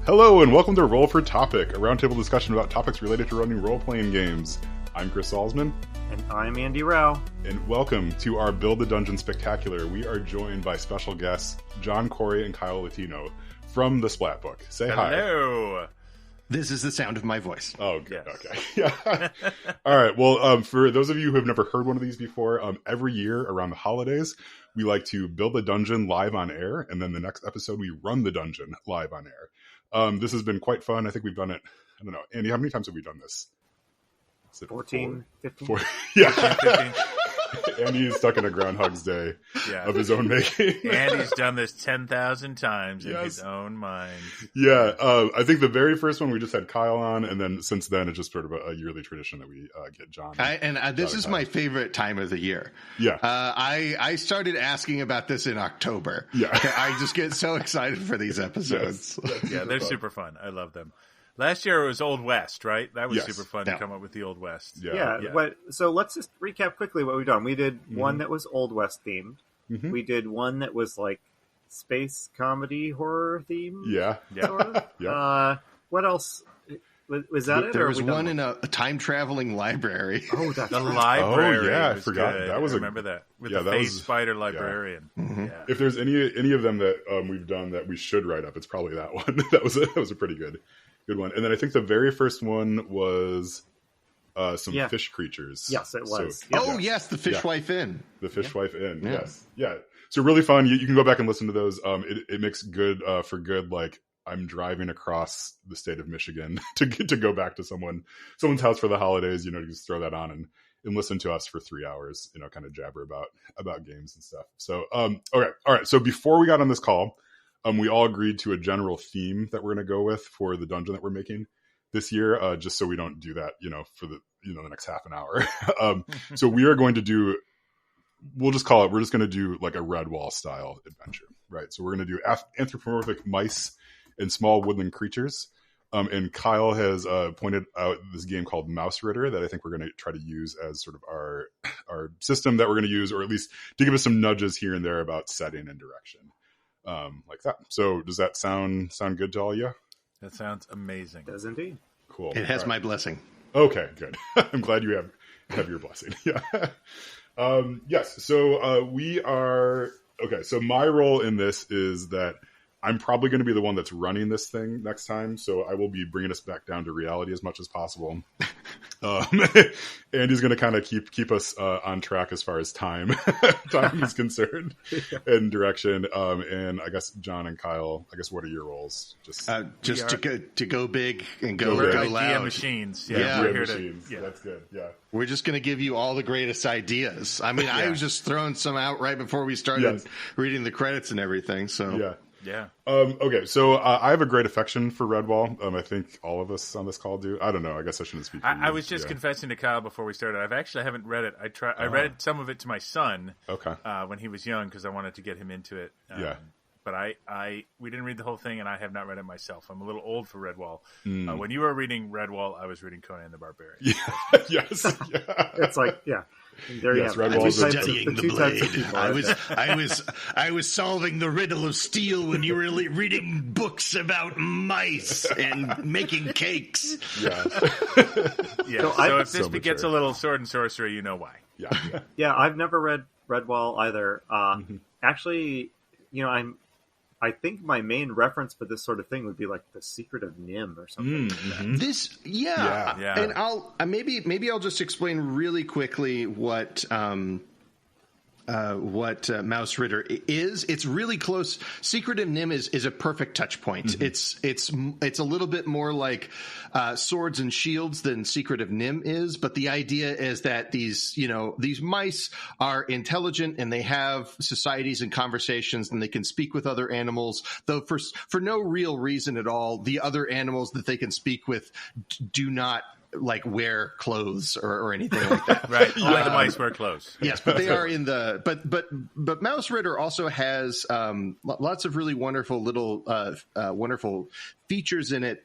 Hello and welcome to Roll for Topic, a roundtable discussion about topics related to running role-playing games. I'm Chris Salzman. And I'm Andy Rao. And welcome to our Build a Dungeon Spectacular. We are joined by special guests John Corey and Kyle Latino from the Splatbook. Say hi. Hello. This is the sound of my voice. Oh, good. Yes. Okay. Yeah. All right. Well, for those of you who have never heard one of these before, every year around the holidays, we like to build a dungeon live on air. And then the next episode, we run the dungeon live on air. This has been quite fun. I think we've done it. I don't know. Andy, how many times have we done this? Is it 14, 15? Yeah. 15. Andy's stuck in a Groundhog's Day of his own making. Andy's done this 10,000 times in his own mind. Yeah. I think the very first one we just had Kyle on, and then since then it's just sort of a yearly tradition that we get John. This is my favorite time of the year. Yeah. I started asking about this in October. Yeah. I just get so excited for these episodes. Yes. Yeah, they're super fun. I love them. Last year it was Old West, right? That was super fun to come up with the Old West. Yeah. So let's just recap quickly what we've done. We did one that was Old West themed. Mm-hmm. We did one that was like space comedy horror themed. Yeah. Sort of. Yeah. What else? Was that it? There was one in a time traveling library. Oh, that's The right. library. Oh, yeah, I was forgot. good. That was I remember that. With yeah, the that face was- spider librarian. Mm-hmm. Yeah. If there's any of them that we've done that we should write up, it's probably that one. that was a pretty good one. And then I think the very first one was some fish creatures. Yes, it was. So, Yep. Yes, the Fishwife Inn. The Fishwife Inn. Yeah. Yes. Yeah. So really fun. You can go back and listen to those. It makes good for good. Like I'm driving across the state of Michigan to go back to someone's house for the holidays. You just throw that on and listen to us for 3 hours. Kind of jabber about games and stuff. So okay, all right. So before we got on this call, we all agreed to a general theme that we're going to go with for the dungeon that we're making this year. Just so we don't do that, for the the next half an hour. So we are going to do. We're just going to do like a Redwall style adventure, right? So we're going to do anthropomorphic mice and small woodland creatures. And Kyle has pointed out this game called Mouse Ritter that I think we're going to try to use as sort of our system that we're going to use, or at least to give us some nudges here and there about setting and direction, like that. So does that sound good to all you? That sounds amazing. It does indeed. Cool. It has my blessing. Okay, good. I'm glad you have your blessing. Yeah. Yes. So we are okay. So my role in this is that I'm probably going to be the one that's running this thing next time. So I will be bringing us back down to reality as much as possible. Andy's going to kind of keep us on track as far as time is concerned and direction. And I guess John and Kyle, what are your roles? To go big and go We're loud. idea machines. Yeah. We're GM here machines. to. Yeah. That's good. Yeah. We're just going to give you all the greatest ideas. I mean, I was just throwing some out right before we started reading the credits and everything. So Yeah. Yeah. Okay, so I have a great affection for Redwall. I think all of us on this call do. I don't know. I guess I shouldn't speak for you. I was just confessing to Kyle before we started. I haven't read it. I read some of it to my son. Okay. When he was young, because I wanted to get him into it. Yeah. But we didn't read the whole thing, and I have not read it myself. I'm a little old for Redwall. When you were reading Redwall, I was reading Conan the Barbarian. Yeah. Yes. Yeah. It's like, yeah. And there Yes, you have it. Redwall is studying the two types of blade. people, I was solving the riddle of steel when you were reading books about mice and making cakes. Yeah. Yeah. So if this gets a little sword and sorcery, you know why. Yeah. Yeah, I've never read Redwall either. Actually, I think my main reference for this sort of thing would be like The Secret of Nim or something. Mm-hmm. Yeah. And I'll maybe I'll just explain really quickly what Mouse Ritter is. It's really close. Secret of Nim is a perfect touch point. Mm-hmm. It's a little bit more like Swords and Shields than Secret of Nim is, but the idea is that these mice are intelligent and they have societies and conversations and they can speak with other animals, though for no real reason at all, the other animals that they can speak with do not like wear clothes or anything like that. Right. Only the mice wear clothes. Yes, but they are in the but Mouse Ritter also has lots of really wonderful little wonderful features in it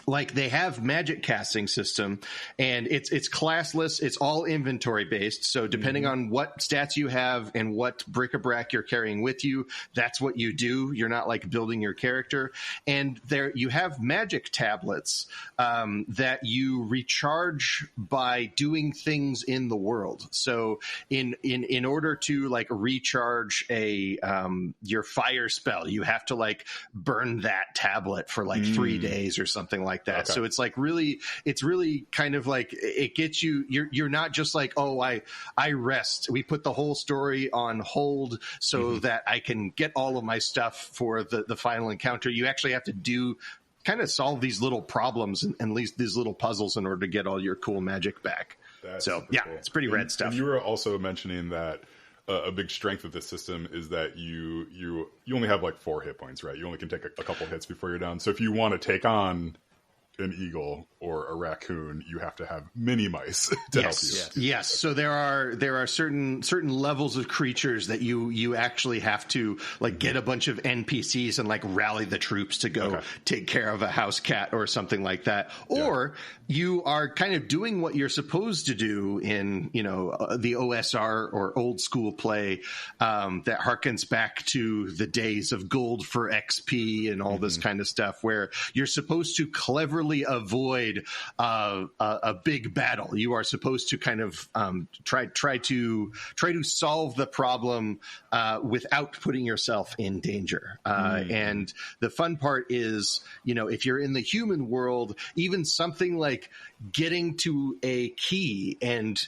like they have magic casting system, and it's classless. It's all inventory based. So depending on what stats you have and what bric-a-brac you're carrying with you, that's what you do. You're not like building your character. And there you have magic tablets that you recharge by doing things in the world. So in order to like recharge your fire spell, you have to like burn that tablet for like 3 days or something like that. Okay. So it's like it's really kind of like it gets you're not just like, oh, I rest. We put the whole story on hold so that I can get all of my stuff for the final encounter. You actually have to kind of solve these little problems and these little puzzles in order to get all your cool magic back. That's so yeah, cool. It's pretty rad stuff. And you were also mentioning that a big strength of this system is that you only have like 4 hit points, right? You only can take a couple hits before you're down. So if you want to take on an eagle or a raccoon, you have to have mini mice to help you. Yes. So there are certain levels of creatures that you actually have to like get a bunch of NPCs and like rally the troops to go take care of a house cat or something like that. Or you are kind of doing what you're supposed to do in, the OSR or old school play that harkens back to the days of gold for XP and all this kind of stuff, where you're supposed to cleverly avoid a big battle. You are supposed to kind of try to solve the problem without putting yourself in danger. And the fun part is, if you're in the human world, even something like getting to a key and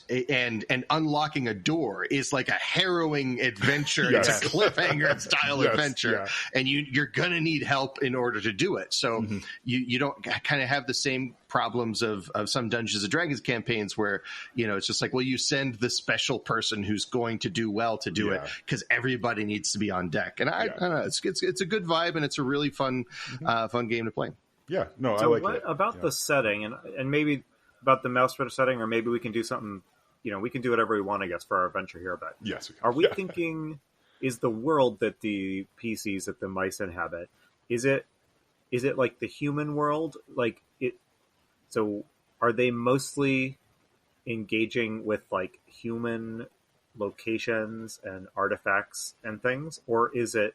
unlocking a door is like a harrowing adventure. It's a cliffhanger style adventure, and you're gonna need help in order to do it. So you don't kind of have the same problems of some Dungeons and Dragons campaigns where it's just like, well, you send the special person who's going to do well to do it because everybody needs to be on deck. And I don't know, it's a good vibe, and it's a really fun game to play. Yeah, no, so I like it. About the setting and maybe about the Mouse Ritter setting, or maybe we can do something, we can do whatever we want, I guess, for our adventure here. But yes, are we thinking, is the world that the PCs, that the mice inhabit, is it like the human world? Like it, so are they mostly engaging with like human locations and artifacts and things, or is it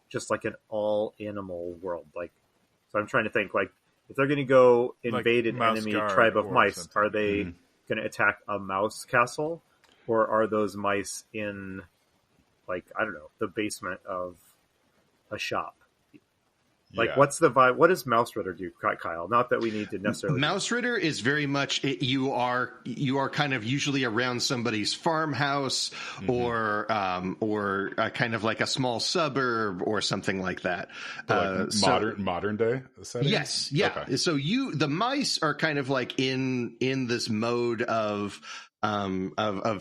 just like an all animal world? Like, so I'm trying to think, like, if they're going to go invade an enemy tribe of mice, are they going to attack a mouse castle, or are those mice in, like, I don't know, the basement of a shop? Like, what's the vibe? What does Mouse Ritter do, Kyle? Not that we need to necessarily. Mouse Ritter is very much you are kind of usually around somebody's farmhouse or kind of like a small suburb or something like that. Like modern day setting? Yes, yeah. Okay. So the mice are kind of like in this mode of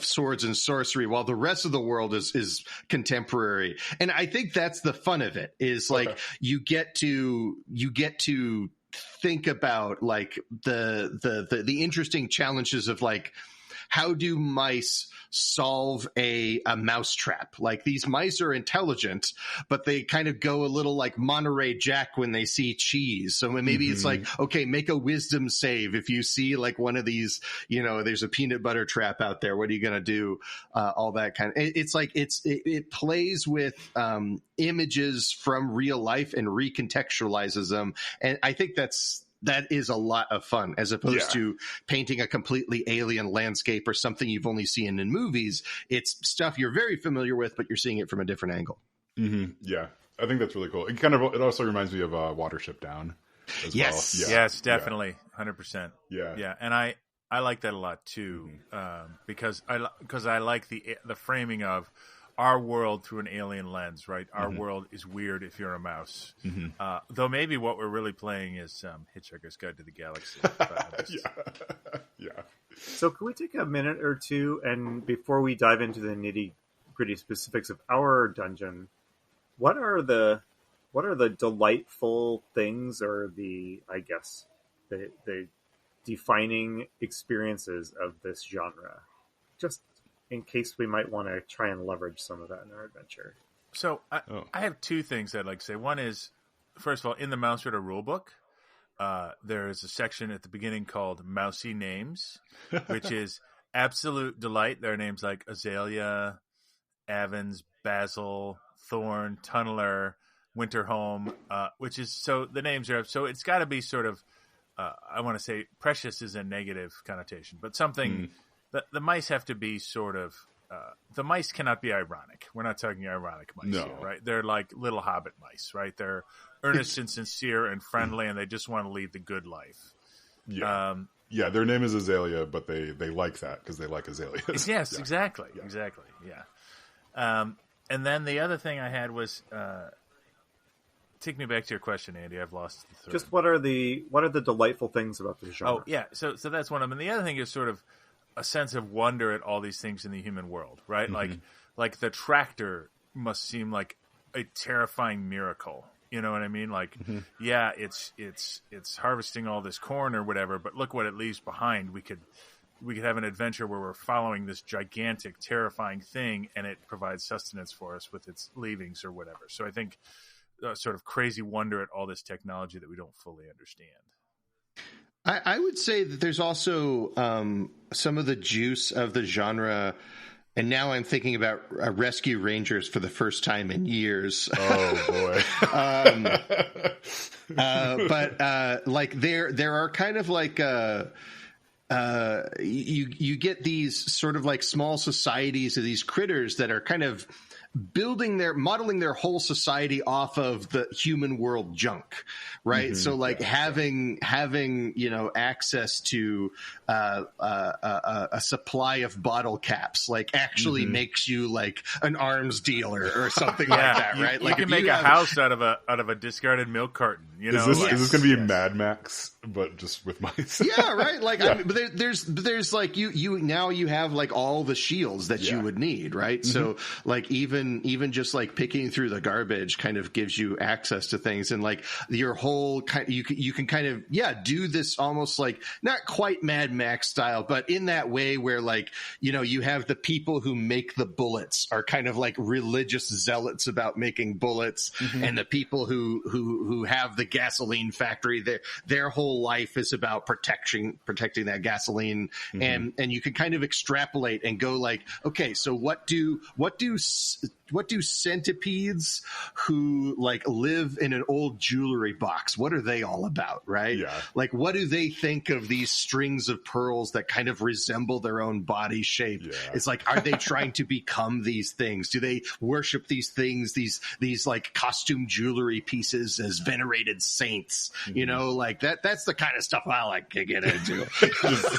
swords and sorcery, while the rest of the world is contemporary. And I think that's the fun of it, is like you get to think about like the interesting challenges of like, how do mice solve a mouse trap? Like, these mice are intelligent, but they kind of go a little like Monterey Jack when they see cheese. So maybe it's like, okay, make a wisdom save. If you see like one of these, there's a peanut butter trap out there, what are you going to do? All that kind of, it's like, it plays with images from real life and recontextualizes them. And I think that is a lot of fun, as opposed to painting a completely alien landscape or something you've only seen in movies. It's stuff you're very familiar with, but you're seeing it from a different angle. Yeah, I think that's really cool. It also reminds me of Watership Down as well. Yeah. Yes, definitely. 100%. Yeah. And I like that a lot too, because I like the framing of our world through an alien lens, right? Our world is weird if you're a mouse. Though maybe what we're really playing is Hitchhiker's Guide to the Galaxy. Yeah. So can we take a minute or two, and before we dive into the nitty-gritty specifics of our dungeon, what are the delightful things, or the defining experiences of this genre? Just in case we might want to try and leverage some of that in our adventure. So I have two things I'd like to say. One is, first of all, in the Mouse Ritter rulebook, there is a section at the beginning called Mousy Names, which is absolute delight. There are names like Azalea, Evans, Basil, Thorn, Tunneler, Winterholm, which is, so the names are, so it's got to be sort of, I want to say precious is a negative connotation, but something, the mice have to be sort of, the mice cannot be ironic. We're not talking ironic mice here, right? They're like little hobbit mice, right? They're earnest and sincere and friendly, and they just want to lead the good life. Yeah. Yeah, their name is Azalea, but they like that because they like azaleas. Yes, exactly. Yeah. And then the other thing I had was, take me back to your question, Andy. I've lost the thread. Just what are the delightful things about the genre? Oh, yeah. So that's one of them. And the other thing is sort of a sense of wonder at all these things in the human world, right? Like the tractor must seem like a terrifying miracle. You know what I mean? Like, yeah, it's harvesting all this corn or whatever, but look what it leaves behind. We could have an adventure where we're following this gigantic, terrifying thing, and it provides sustenance for us with its leavings or whatever. So I think sort of crazy wonder at all this technology that we don't fully understand. I would say that there's also some of the juice of the genre, and now I'm thinking about Rescue Rangers for the first time in years. Oh boy! But like there are kind of like you get these sort of like small societies of these critters that are kind of modeling their whole society off of the human world junk, right? So like having access to a supply of bottle caps like actually makes you like an arms dealer or something like that, right? You can make a house out of a discarded milk carton. You know, is this going to be Mad Max but just with mice? Yeah, right. Like but there's like you have like all the shields that you would need, right? So like even just like picking through the garbage kind of gives you access to things, and like your whole kind, you can kind of do this almost like not quite Mad Max style, but in that way where like you have the people who make the bullets are kind of like religious zealots about making bullets, and the people who have the gasoline factory, their whole life is about protecting that gasoline, and you can kind of extrapolate and go like, okay, so what do centipedes who like live in an old jewelry box, what are they all about, right? Like what do they think of these strings of pearls that kind of resemble their own body shape? It's like, are they trying to become these things? Do they worship these things, these like costume jewelry pieces as venerated saints? Like that's the kind of stuff I like to get into.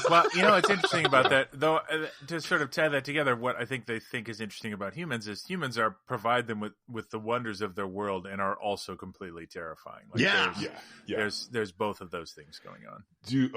Well, it's interesting about that, though, to sort of tie that together, what I think they think is interesting about humans is humans provide them with the wonders of their world and are also completely terrifying. Like there's both of those things going on.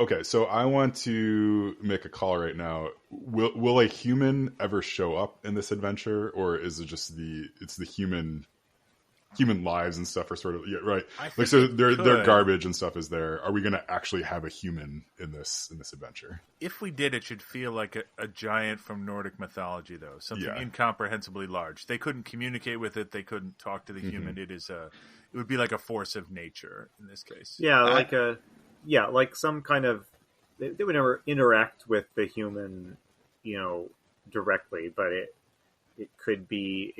Okay, so I want to make a call right now. Will a human ever show up in this adventure, or is it just the human lives and stuff are sort of right? Like so their garbage and stuff is there. Are we going to actually have a human in this adventure? If we did, it should feel like a giant from Nordic mythology, though, something incomprehensibly large. They couldn't communicate with it. They couldn't talk to the human. It would be like a force of nature in this case. Like some kind of, they would never interact with the human, directly, but it could be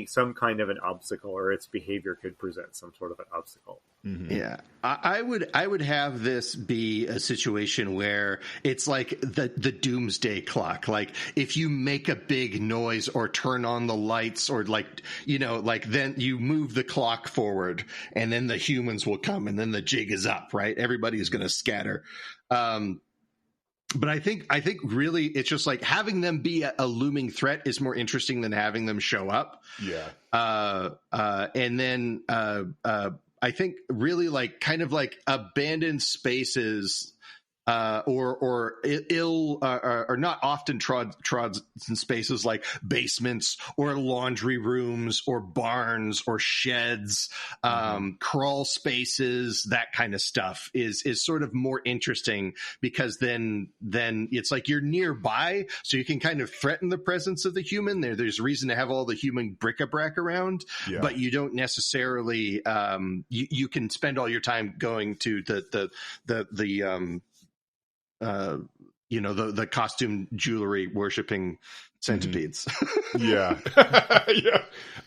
some kind of an obstacle, or its behavior could present some sort of an obstacle. Yeah, I would have this be a situation where it's like the doomsday clock. Like if you make a big noise or turn on the lights or then you move the clock forward, and then the humans will come, and then the jig is up. Right, everybody's going to scatter. But I think really it's just like having them be a looming threat is more interesting than having them show up. And then I think really like kind of like abandoned spaces or ill or not often trod in spaces like basements or laundry rooms or barns or sheds, crawl spaces, that kind of stuff is sort of more interesting, because then it's like you're nearby, so you can kind of threaten the presence of the human. There's reason to have all the human bric-a-brac around, but you don't necessarily you can spend all your time going to the costume jewelry worshipping centipedes. Yeah.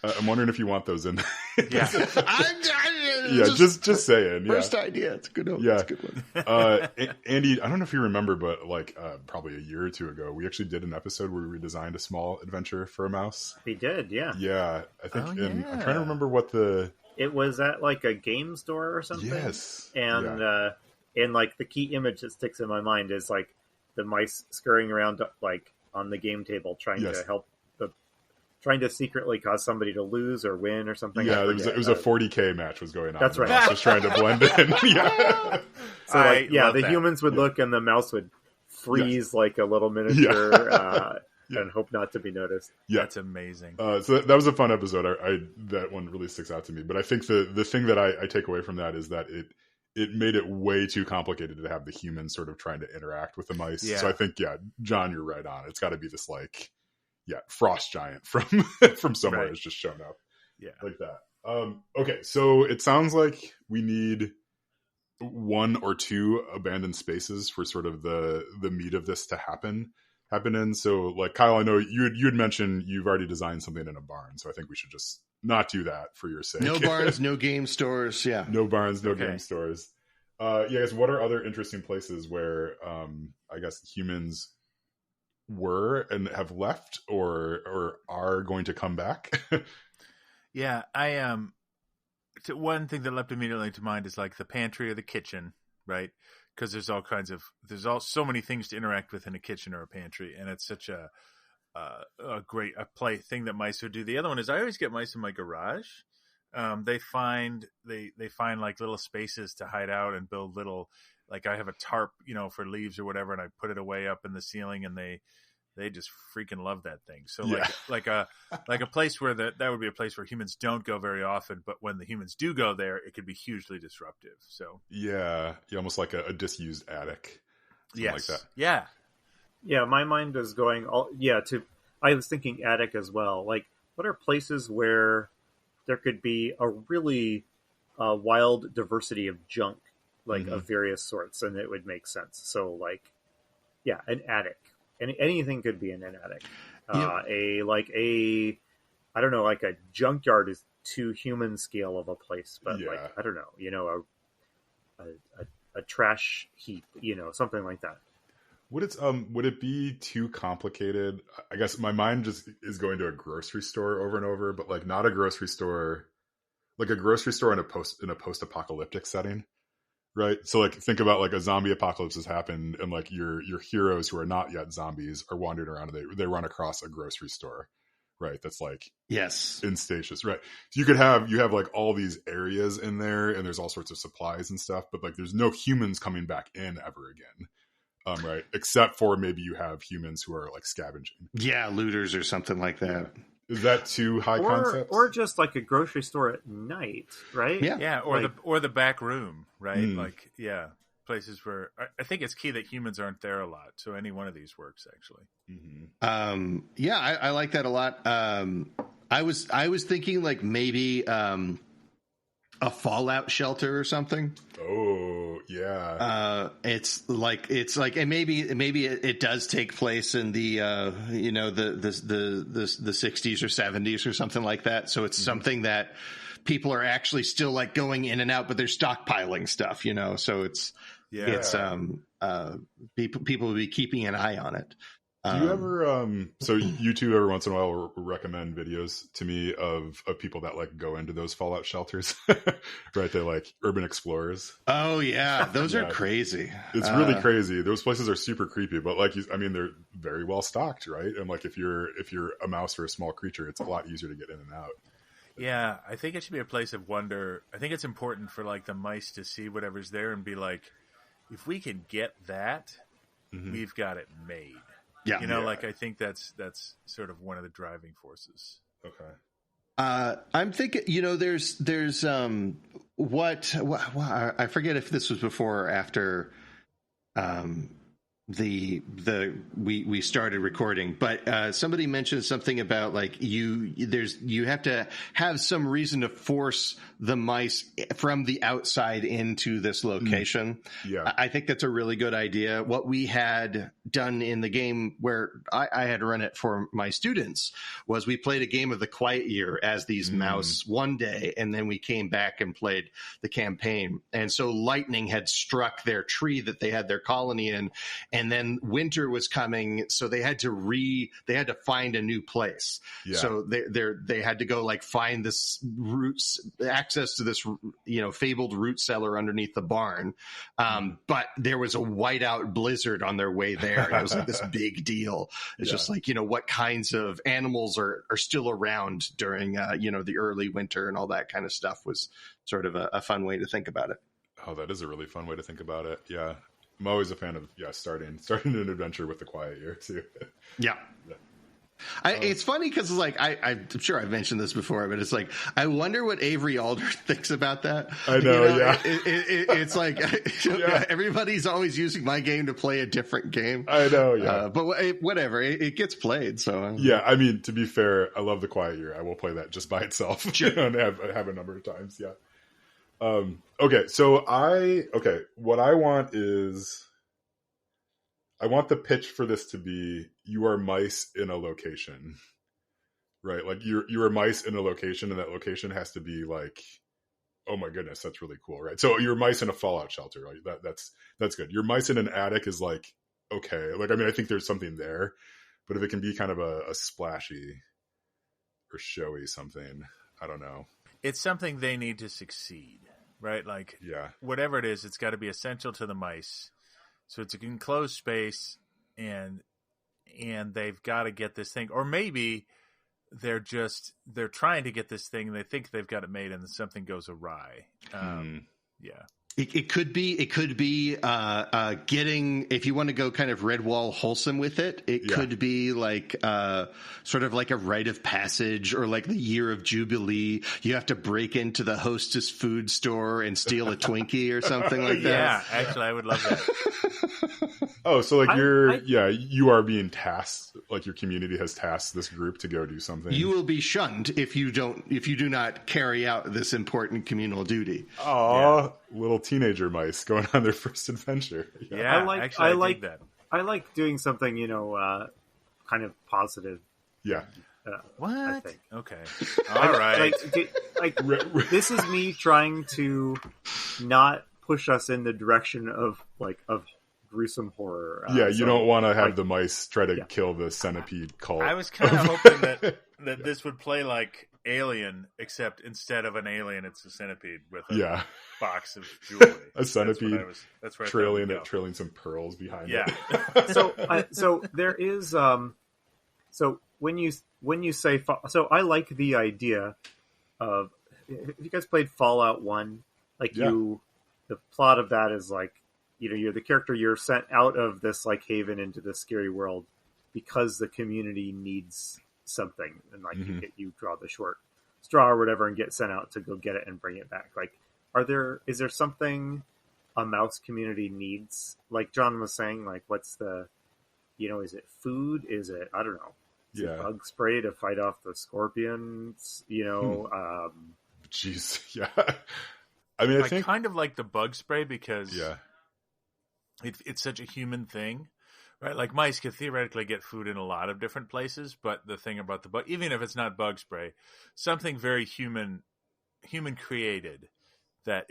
I'm wondering if you want those in. Yeah. Just saying. First idea. It's a good one. Yeah. It's a good one. Andy, I don't know if you remember, but probably a year or two ago, we actually did an episode where we designed a small adventure for a mouse. We did, yeah. Yeah. I think, and I'm trying to remember what it was at like a game store or something. Yes. And, and like the key image that sticks in my mind is like the mice scurrying around like on the game table trying to secretly cause somebody to lose or win or something. Yeah, it was a 40K match was going on. That's right. Just trying to blend in. Yeah. So the humans would look and the mouse would freeze like a little miniature and hope not to be noticed. Yeah, that's amazing. So that was a fun episode. That one really sticks out to me. But I think the thing that I take away from that is that it made it way too complicated to have the humans sort of trying to interact with the mice. Yeah. So I think, John, you're right on. It's got to be this frost giant from somewhere has just shown up. Yeah. Like that. Okay. So it sounds like we need 1 or 2 abandoned spaces for sort of the meat of this to happen in. So like, Kyle, I know you had mentioned you've already designed something in a barn. So I think we should just not do that for your sake. No barns, no game stores. Yeah. No barns, no game stores. I guess what are other interesting places where I guess humans were and have left or are going to come back? Yeah, one thing that leapt immediately to mind is like the pantry or the kitchen, right? Because there's so many things to interact with in a kitchen or a pantry, and it's such a great thing that mice would do. The other one is I always get mice in my garage. They find like little spaces to hide out and build little, like I have a tarp, for leaves or whatever, and I put it away up in the ceiling, and they just freaking love that thing. So like a place where that would be a place where humans don't go very often, but when the humans do go there, it could be hugely disruptive. So almost like a disused attic. Yes. Like that. Yeah. Yeah, my mind is going I was thinking attic as well. Like, what are places where there could be a really wild diversity of junk, like of various sorts, and it would make sense. So, like, an attic. Anything could be in an attic. I don't know, like a junkyard is too human scale of a place, but like, I don't know, a trash heap, something like that. Would it be too complicated? I guess my mind just is going to a grocery store over and over, but like not a grocery store, like a grocery store in a post-apocalyptic setting, right? So like think about like a zombie apocalypse has happened, and like your heroes who are not yet zombies are wandering around, and they run across a grocery store, right? That's like in stasis, right? So you have like all these areas in there, and there's all sorts of supplies and stuff, but like there's no humans coming back in ever again. Right, except for maybe you have humans who are like scavenging. Yeah, looters or something like that. Is that too high concept? Or just like a grocery store at night, right? Yeah, or the back room, right? Like, places where I think it's key that humans aren't there a lot. So any one of these works actually. I like that a lot. I was thinking like maybe a fallout shelter or something. Oh yeah. It's like, and maybe it does take place in the the 60s or 70s or something like that. So it's something that people are actually still like going in and out, but they're stockpiling stuff, So it's people will be keeping an eye on it. Do you ever so YouTube every once in a while will recommend videos to me of people that like go into those fallout shelters, right? They're like urban explorers. Oh yeah, those are crazy. It's really crazy. Those places are super creepy, but like they're very well stocked, right? And like if you're a mouse or a small creature, it's a lot easier to get in and out. Yeah, I think it should be a place of wonder. I think it's important for like the mice to see whatever's there and be like, if we can get that, we've got it made. Yeah. Like I think that's sort of one of the driving forces. Okay. I'm thinking, there's what I forget if this was before or after we started recording, but somebody mentioned something about like you have to have some reason to force the mice from the outside into this location. Yeah. I think that's a really good idea. What we had done in the game where I had run it for my students was we played a game of the Quiet Year as these mouse one day, and then we came back and played the campaign. And so lightning had struck their tree that they had their colony in, and then winter was coming, so they had to find a new place. Yeah. So they had to go like find this access to this fabled root cellar underneath the barn. But there was a whiteout blizzard on their way there. It was like this big deal. It's just like, what kinds of animals are still around during the early winter, and all that kind of stuff was sort of a fun way to think about it. Oh, that is a really fun way to think about it. Yeah. I'm always a fan of starting an adventure with the Quiet Year too. Yeah. It's funny because like I'm sure I've mentioned this before, but it's like I wonder what Avery Alder thinks about that. I know, yeah. It's like everybody's always using my game to play a different game. I know, yeah. But whatever, it gets played. So yeah, I mean, to be fair, I love the Quiet Year. I will play that just by itself. Sure. And have a number of times. Yeah. Okay, so what I want is, I want the pitch for this to be, you are mice in a location, right? Like you are mice in a location, and that location has to be like, oh my goodness, that's really cool, right? So you're mice in a fallout shelter, right? That's good. Your mice in an attic is like, okay, like, I mean, I think there's something there, but if it can be kind of a splashy or showy something, I don't know. It's something they need to succeed, right? Like, whatever it is, it's got to be essential to the mice. So it's an enclosed space, and they've got to get this thing, or maybe they're trying to get this thing, and they think they've got it made, and then something goes awry. Yeah. It could be getting, if you want to go kind of Redwall wholesome with it, it could be like sort of like a rite of passage, or like the year of Jubilee. You have to break into the Hostess food store and steal a Twinkie or something like that. Yeah, actually, I would love that. Oh, so like you are being tasked, like your community has tasked this group to go do something. You will be shunned if you do not carry out this important communal duty. Oh, little teenager mice going on their first adventure. Yeah, I like that. I like doing something, kind of positive. Yeah. What? I think. Okay. All right. This is me trying to not push us in the direction of gruesome horror. You don't want to have the mice try to kill the centipede cult. I was kind of hoping that this would play like Alien, except instead of an alien, it's a centipede with a box of jewelry. A centipede that's where trailing some pearls behind it. Yeah. So there is so when you say so, I like the idea of, if you guys played Fallout 1, the plot of that is like, you're the character, you're sent out of this like haven into this scary world because the community needs something, and you draw the short straw or whatever and get sent out to go get it and bring it back. Like, is there something a mouse community needs? Like John was saying, like, what's the, is it food? Is it, I don't know. Is it bug spray to fight off the scorpions? Jeez. Yeah. I mean, I think kind of like the bug spray, because it's such a human thing, right? Like, mice could theoretically get food in a lot of different places, but the thing about the bug, even if it's not bug spray, something very human created that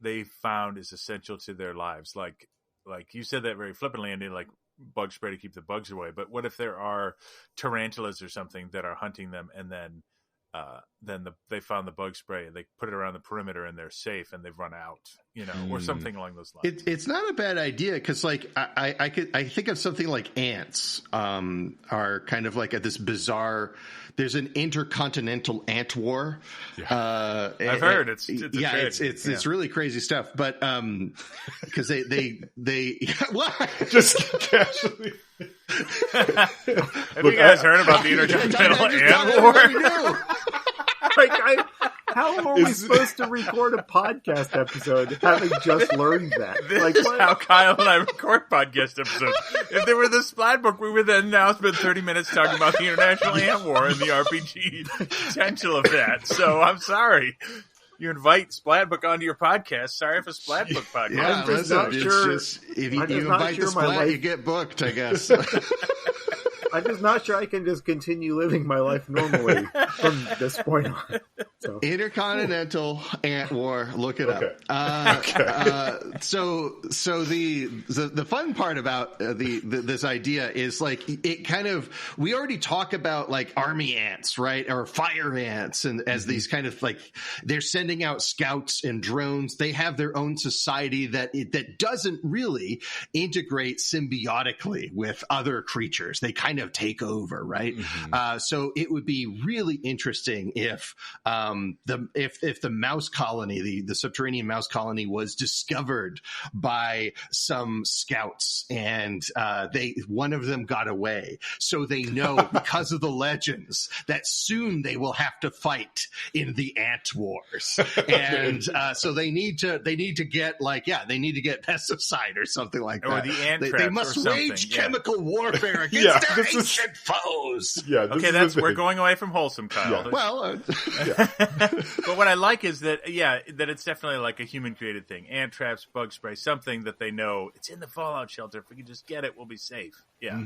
they found is essential to their lives. Like you said that very flippantly, Andy, like bug spray to keep the bugs away. But what if there are tarantulas or something that are hunting them, and then then they found the bug spray. They put it around the perimeter and they're safe, and they've run out, or something along those lines. It's not a bad idea because, like, I think of something like ants are kind of like this bizarre. There's an intercontinental ant war. Yeah. I've heard it's really crazy stuff. But because they what Just casually. Have you guys heard about the intercontinental ant war? How are we supposed to record a podcast episode having just learned that? This is how Kyle and I record podcast episodes. If they were the Splatbook, we would then now spend 30 minutes talking about the International Ant War and the RPG potential of that. So I'm sorry. You invite Splatbook onto your podcast. Sorry for Splatbook podcast. Yeah, I'm just not sure. If you invite the Splat, you get booked, I guess. I'm just not sure I can just continue living my life normally from this point on. So. Intercontinental Ant War. Look it up. So the fun part about this idea is like it kind of, we already talk about like army ants, right, or fire ants, and as these kind of like they're sending out scouts and drones. They have their own society that doesn't really integrate symbiotically with other creatures. They kind of take over, right? So it would be really interesting if the mouse colony, the subterranean mouse colony, was discovered by some scouts, and one of them got away. So they know because of the legends that soon they will have to fight in the ant wars, and so they need to get pesticide or something like that. Or the ant they must wage chemical warfare against their ancient foes. Yeah. Okay, we're going away from wholesome, Kyle. Yeah. Well, but what I like is that it's definitely like a human created thing. Ant traps, bug spray, something that they know it's in the fallout shelter. If we can just get it, we'll be safe. Yeah.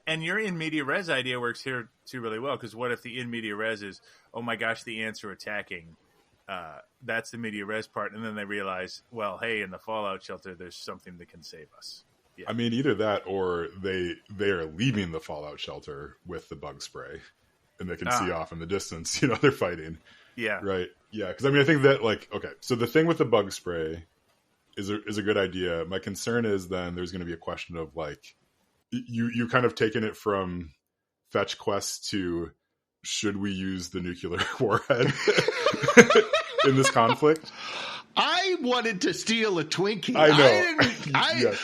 And your in media res idea works here too really well, because what if the in media res is, oh my gosh, the ants are attacking? That's the media res part, and then they realize, well, hey, in the fallout shelter, there's something that can save us. Yeah. I mean, either that or they are leaving the fallout shelter with the bug spray, and they can see off in the distance. They're fighting. Yeah. Right. Yeah. Because I mean, I think that so the thing with the bug spray is a good idea. My concern is then there's going to be a question of like you kind of taken it from fetch quests to should we use the nuclear warhead in this conflict? I wanted to steal a Twinkie. I know.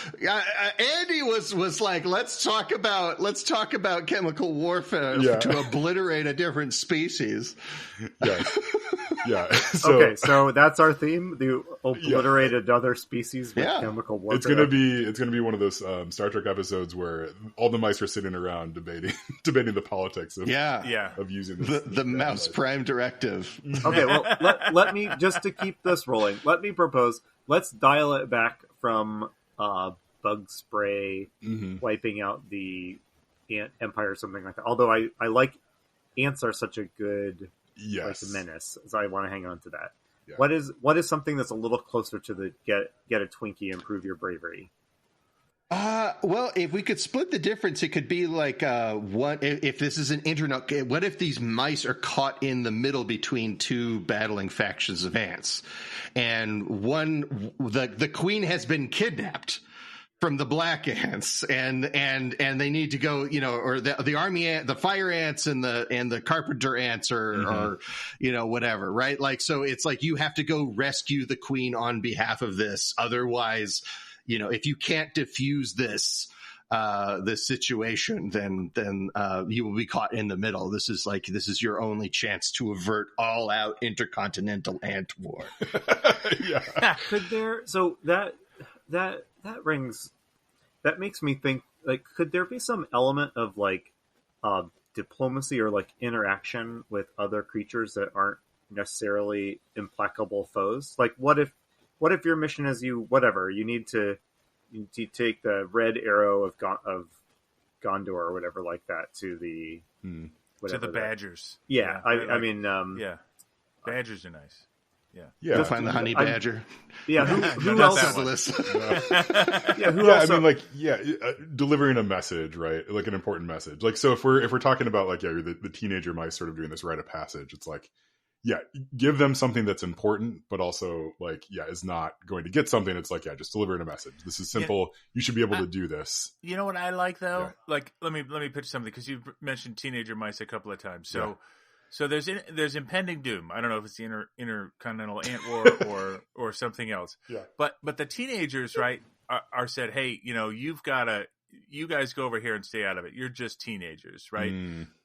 Andy was like, let's talk about chemical warfare to obliterate a different species. Yes. Yeah. So that's our theme: the obliterate another species with chemical warfare. It's gonna be one of those Star Trek episodes where all the mice are sitting around debating the politics of using the Mouse Prime Directive. Okay, well, let me, just to keep this rolling, let me propose, let's dial it back from bug spray wiping out the ant empire or something like that. Although I like ants are such a good menace, so I want to hang on to that. Yeah. What is something that's a little closer to the get a Twinkie, improve your bravery? Well, if we could split the difference, it could be like if this is an internet. What if these mice are caught in the middle between two battling factions of ants, and the queen has been kidnapped from the black ants, and they need to go, or the army ant, the fire ants, and the carpenter ants, or whatever, right? Like, so it's like you have to go rescue the queen on behalf of this. Otherwise, if you can't defuse this situation, then you will be caught in the middle. This is your only chance to avert all out intercontinental ant war. Yeah. Could there? So that makes me think, like, could there be some element of like diplomacy or like interaction with other creatures that aren't necessarily implacable foes? Like, what if your mission is you need to take the red arrow of Gondor or whatever like that to the badgers. Yeah, I mean, badgers are nice. Yeah, Go find the honey badger. Yeah, No, who not else? that one. Yeah, who yeah, else? I mean, like, delivering a message, right? Like an important message. Like, so if we're talking about like, the teenager mice sort of doing this rite of passage, it's like, yeah, give them something that's important, but also like, is not going to get something. It's like, just delivering a message. This is simple. You should be able to do this. You know what I like though? Yeah. Like, let me pitch something, because you've mentioned teenager mice a couple of times. So there's impending doom. I don't know if it's the intercontinental ant war or something else. Yeah. But the teenagers, right, are said, hey, you guys go over here and stay out of it. You're just teenagers, right?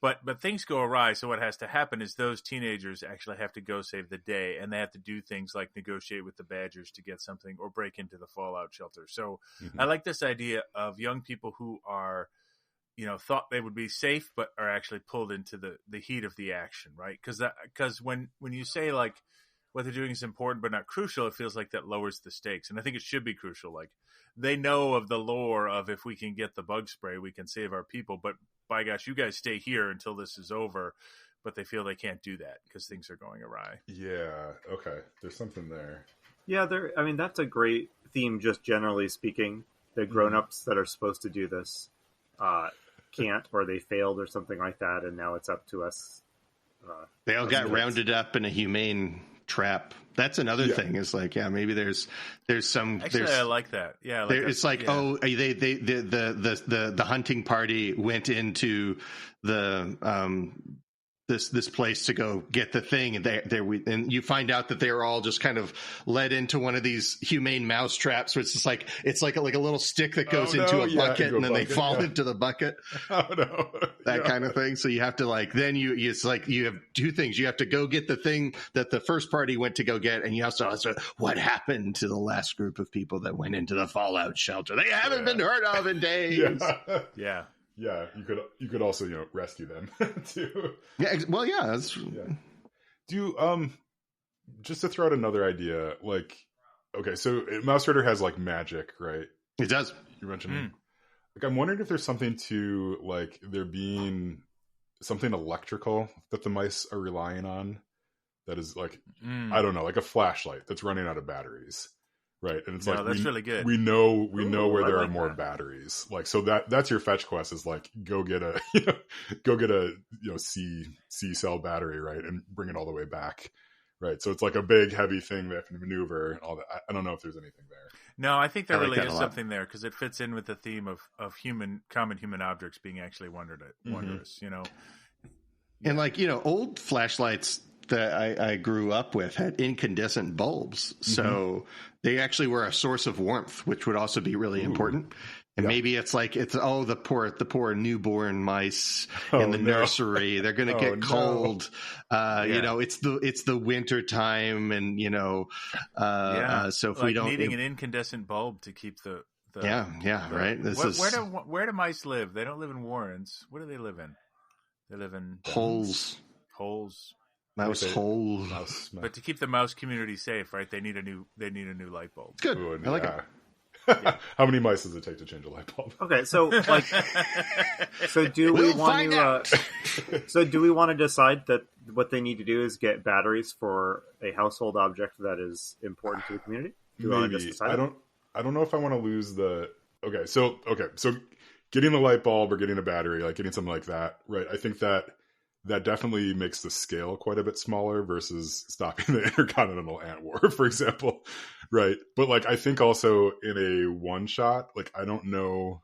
But things go awry. So what has to happen is those teenagers actually have to go save the day, and they have to do things like negotiate with the Badgers to get something, or break into the fallout shelter. So I like this idea of young people who are, thought they would be safe, but are actually pulled into the heat of the action, right? Because when you say like what they're doing is important but not crucial, it feels like that lowers the stakes. And I think it should be crucial. Like, they know of the lore of, if we can get the bug spray, we can save our people. But by gosh, you guys stay here until this is over. But they feel they can't do that because things are going awry. Yeah. Okay. There's something there. Yeah, I mean, that's a great theme, just generally speaking. The grown-ups that are supposed to do this can't, or they failed or something like that, and now it's up to us. They all got rounded up in a humane trap. That's another thing. Is like, maybe there's some. Actually, I like that. Yeah, it's like, the hunting party went into the this place to go get the thing, and and you find out that they're all just kind of led into one of these humane mouse traps, where it's like a little stick that goes into a bucket, and then they fall into the bucket. Oh no, that kind of thing. So you have to it's like you have two things. You have to go get the thing that the first party went to go get, and you also what happened to the last group of people that went into the fallout shelter. They haven't been heard of in days. Yeah. Yeah, you could also rescue them too. Yeah, well, that's... Do you, just to throw out another idea, like, okay, so Mouse Rider has like magic, right? It does. You mentioned like, I'm wondering if there's something to like there being something electrical that the mice are relying on, that is like I don't know, like a flashlight that's running out of batteries. Right, and it's that's really good. We know where there are like more batteries. Like, so that's your fetch quest, is like go get a C cell battery, right, and bring it all the way back, right. So it's like a big heavy thing they have to maneuver and all that. I don't know if there's anything there. No, I think there really is something there, because it fits in with the theme of common human objects being actually wondrous. And like old flashlights that I grew up with had incandescent bulbs, so they actually were a source of warmth, which would also be really important. And maybe it's the poor newborn mice in the nursery. They're going to get cold. It's the winter time, and so if we don't needing an incandescent bulb to keep the right. Where do mice live? They don't live in warrens. Where do they live in? They live in holes. Mouse hole. But to keep the mouse community safe, right? They need a new light bulb. It's good. Ooh, I like it. Yeah. How many mice does it take to change a light bulb? Okay, so like, do we want to decide that what they need to do is get batteries for a household object that is important to the community? Do we want to just decide? I don't know if I want to lose the. Okay, so getting the light bulb or getting a battery, like getting something like that, right? I think that definitely makes the scale quite a bit smaller versus stopping the intercontinental ant war, for example, right? But like, I think also in a one shot, like I don't know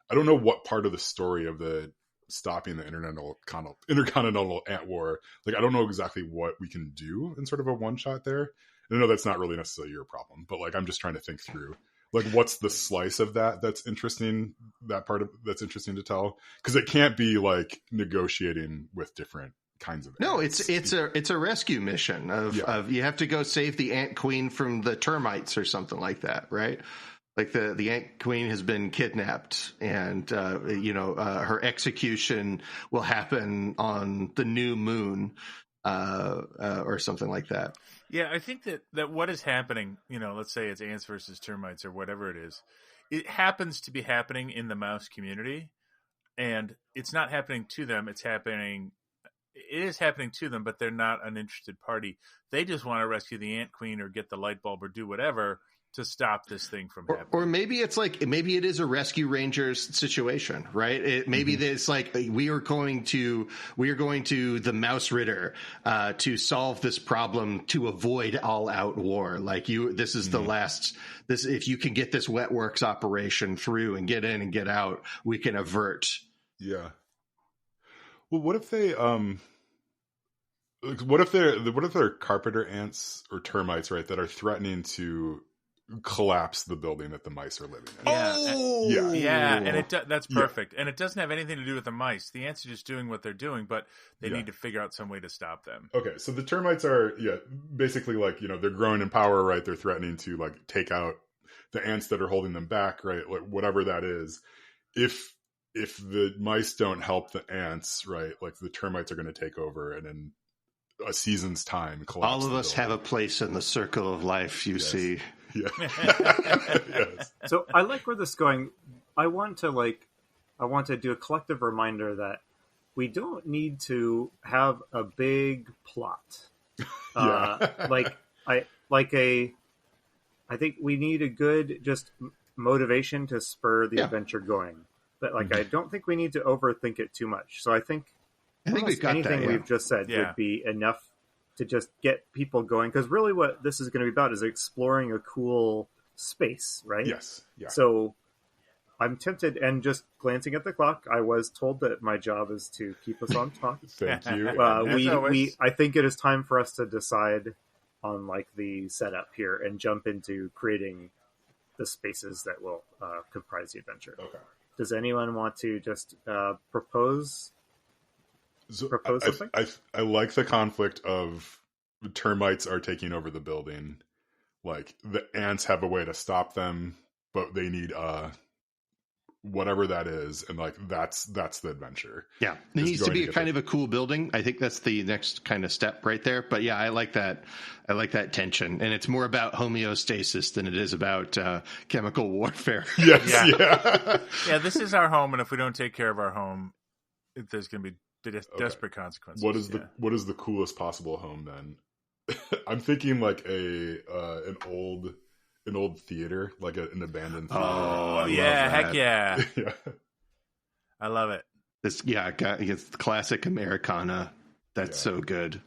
what part of the story of the stopping the intercontinental ant war, like I don't know exactly what we can do in sort of a one shot there. I know that's not really necessarily your problem, but like I'm just trying to think through. Like, what's the slice of that's interesting? That part of that's interesting to tell, because it can't be like negotiating with different kinds of. No, ants. it's a rescue mission of you have to go save the ant queen from the termites or something like that, right? Like the ant queen has been kidnapped, and her execution will happen on the new moon, or something like that. Yeah, I think that what is happening, let's say it's ants versus termites or whatever it is, it happens to be happening in the mouse community, and it's not happening to them. It's happening it is happening to them, but they're not an interested party. They just want to rescue the Ant Queen or get the light bulb or do whatever to stop this thing from happening. Or maybe it's like, maybe it is a Rescue Rangers situation, right? Maybe it's like we are going to the Mouse Ritter to solve this problem to avoid all out war. Like this is the last. This, if you can get this Wet Works operation through and get in and get out, we can avert. Yeah. Well, what if they what if they're carpenter ants or termites, right, that are threatening to collapse the building that the mice are living in? Yeah, and that's perfect. And it doesn't have anything to do with the mice. The ants are just doing what they're doing, but they need to figure out some way to stop them. Okay, so the termites are basically like, they're growing in power, right? They're threatening to like take out the ants that are holding them back, right? Like whatever that is. If the mice don't help the ants, right, like the termites are going to take over and in a season's time collapse. All of us have a place in the circle of life, you see. Yeah. Yes. So I like where this is going. I want to do a collective reminder that we don't need to have a big plot. I think we need a good just motivation to spur the adventure going. But I don't think we need to overthink it too much. So I think we've got anything we've just said would be enough to just get people going, because really what this is going to be about is exploring a cool space, right? Yes. Yeah. So I'm tempted, and just glancing at the clock, I was told that my job is to keep us on top. Thank you. I think it is time for us to decide on the setup here and jump into creating the spaces that will comprise the adventure. Okay. Does anyone want to just propose something? I like the conflict of termites are taking over the building. Like the ants have a way to stop them, but they need whatever that is, and that's the adventure. Yeah, it needs to be kind of a cool building. I think that's the next kind of step right there. But yeah, I like that. I like that tension, and it's more about homeostasis than it is about chemical warfare. Yes, yeah. This is our home, and if we don't take care of our home, there's going to be desperate consequences. What is the coolest possible home then? I'm thinking like an old theater, like an abandoned theater. Oh yeah, heck yeah. Yeah. I love it. It's classic Americana. That's so good.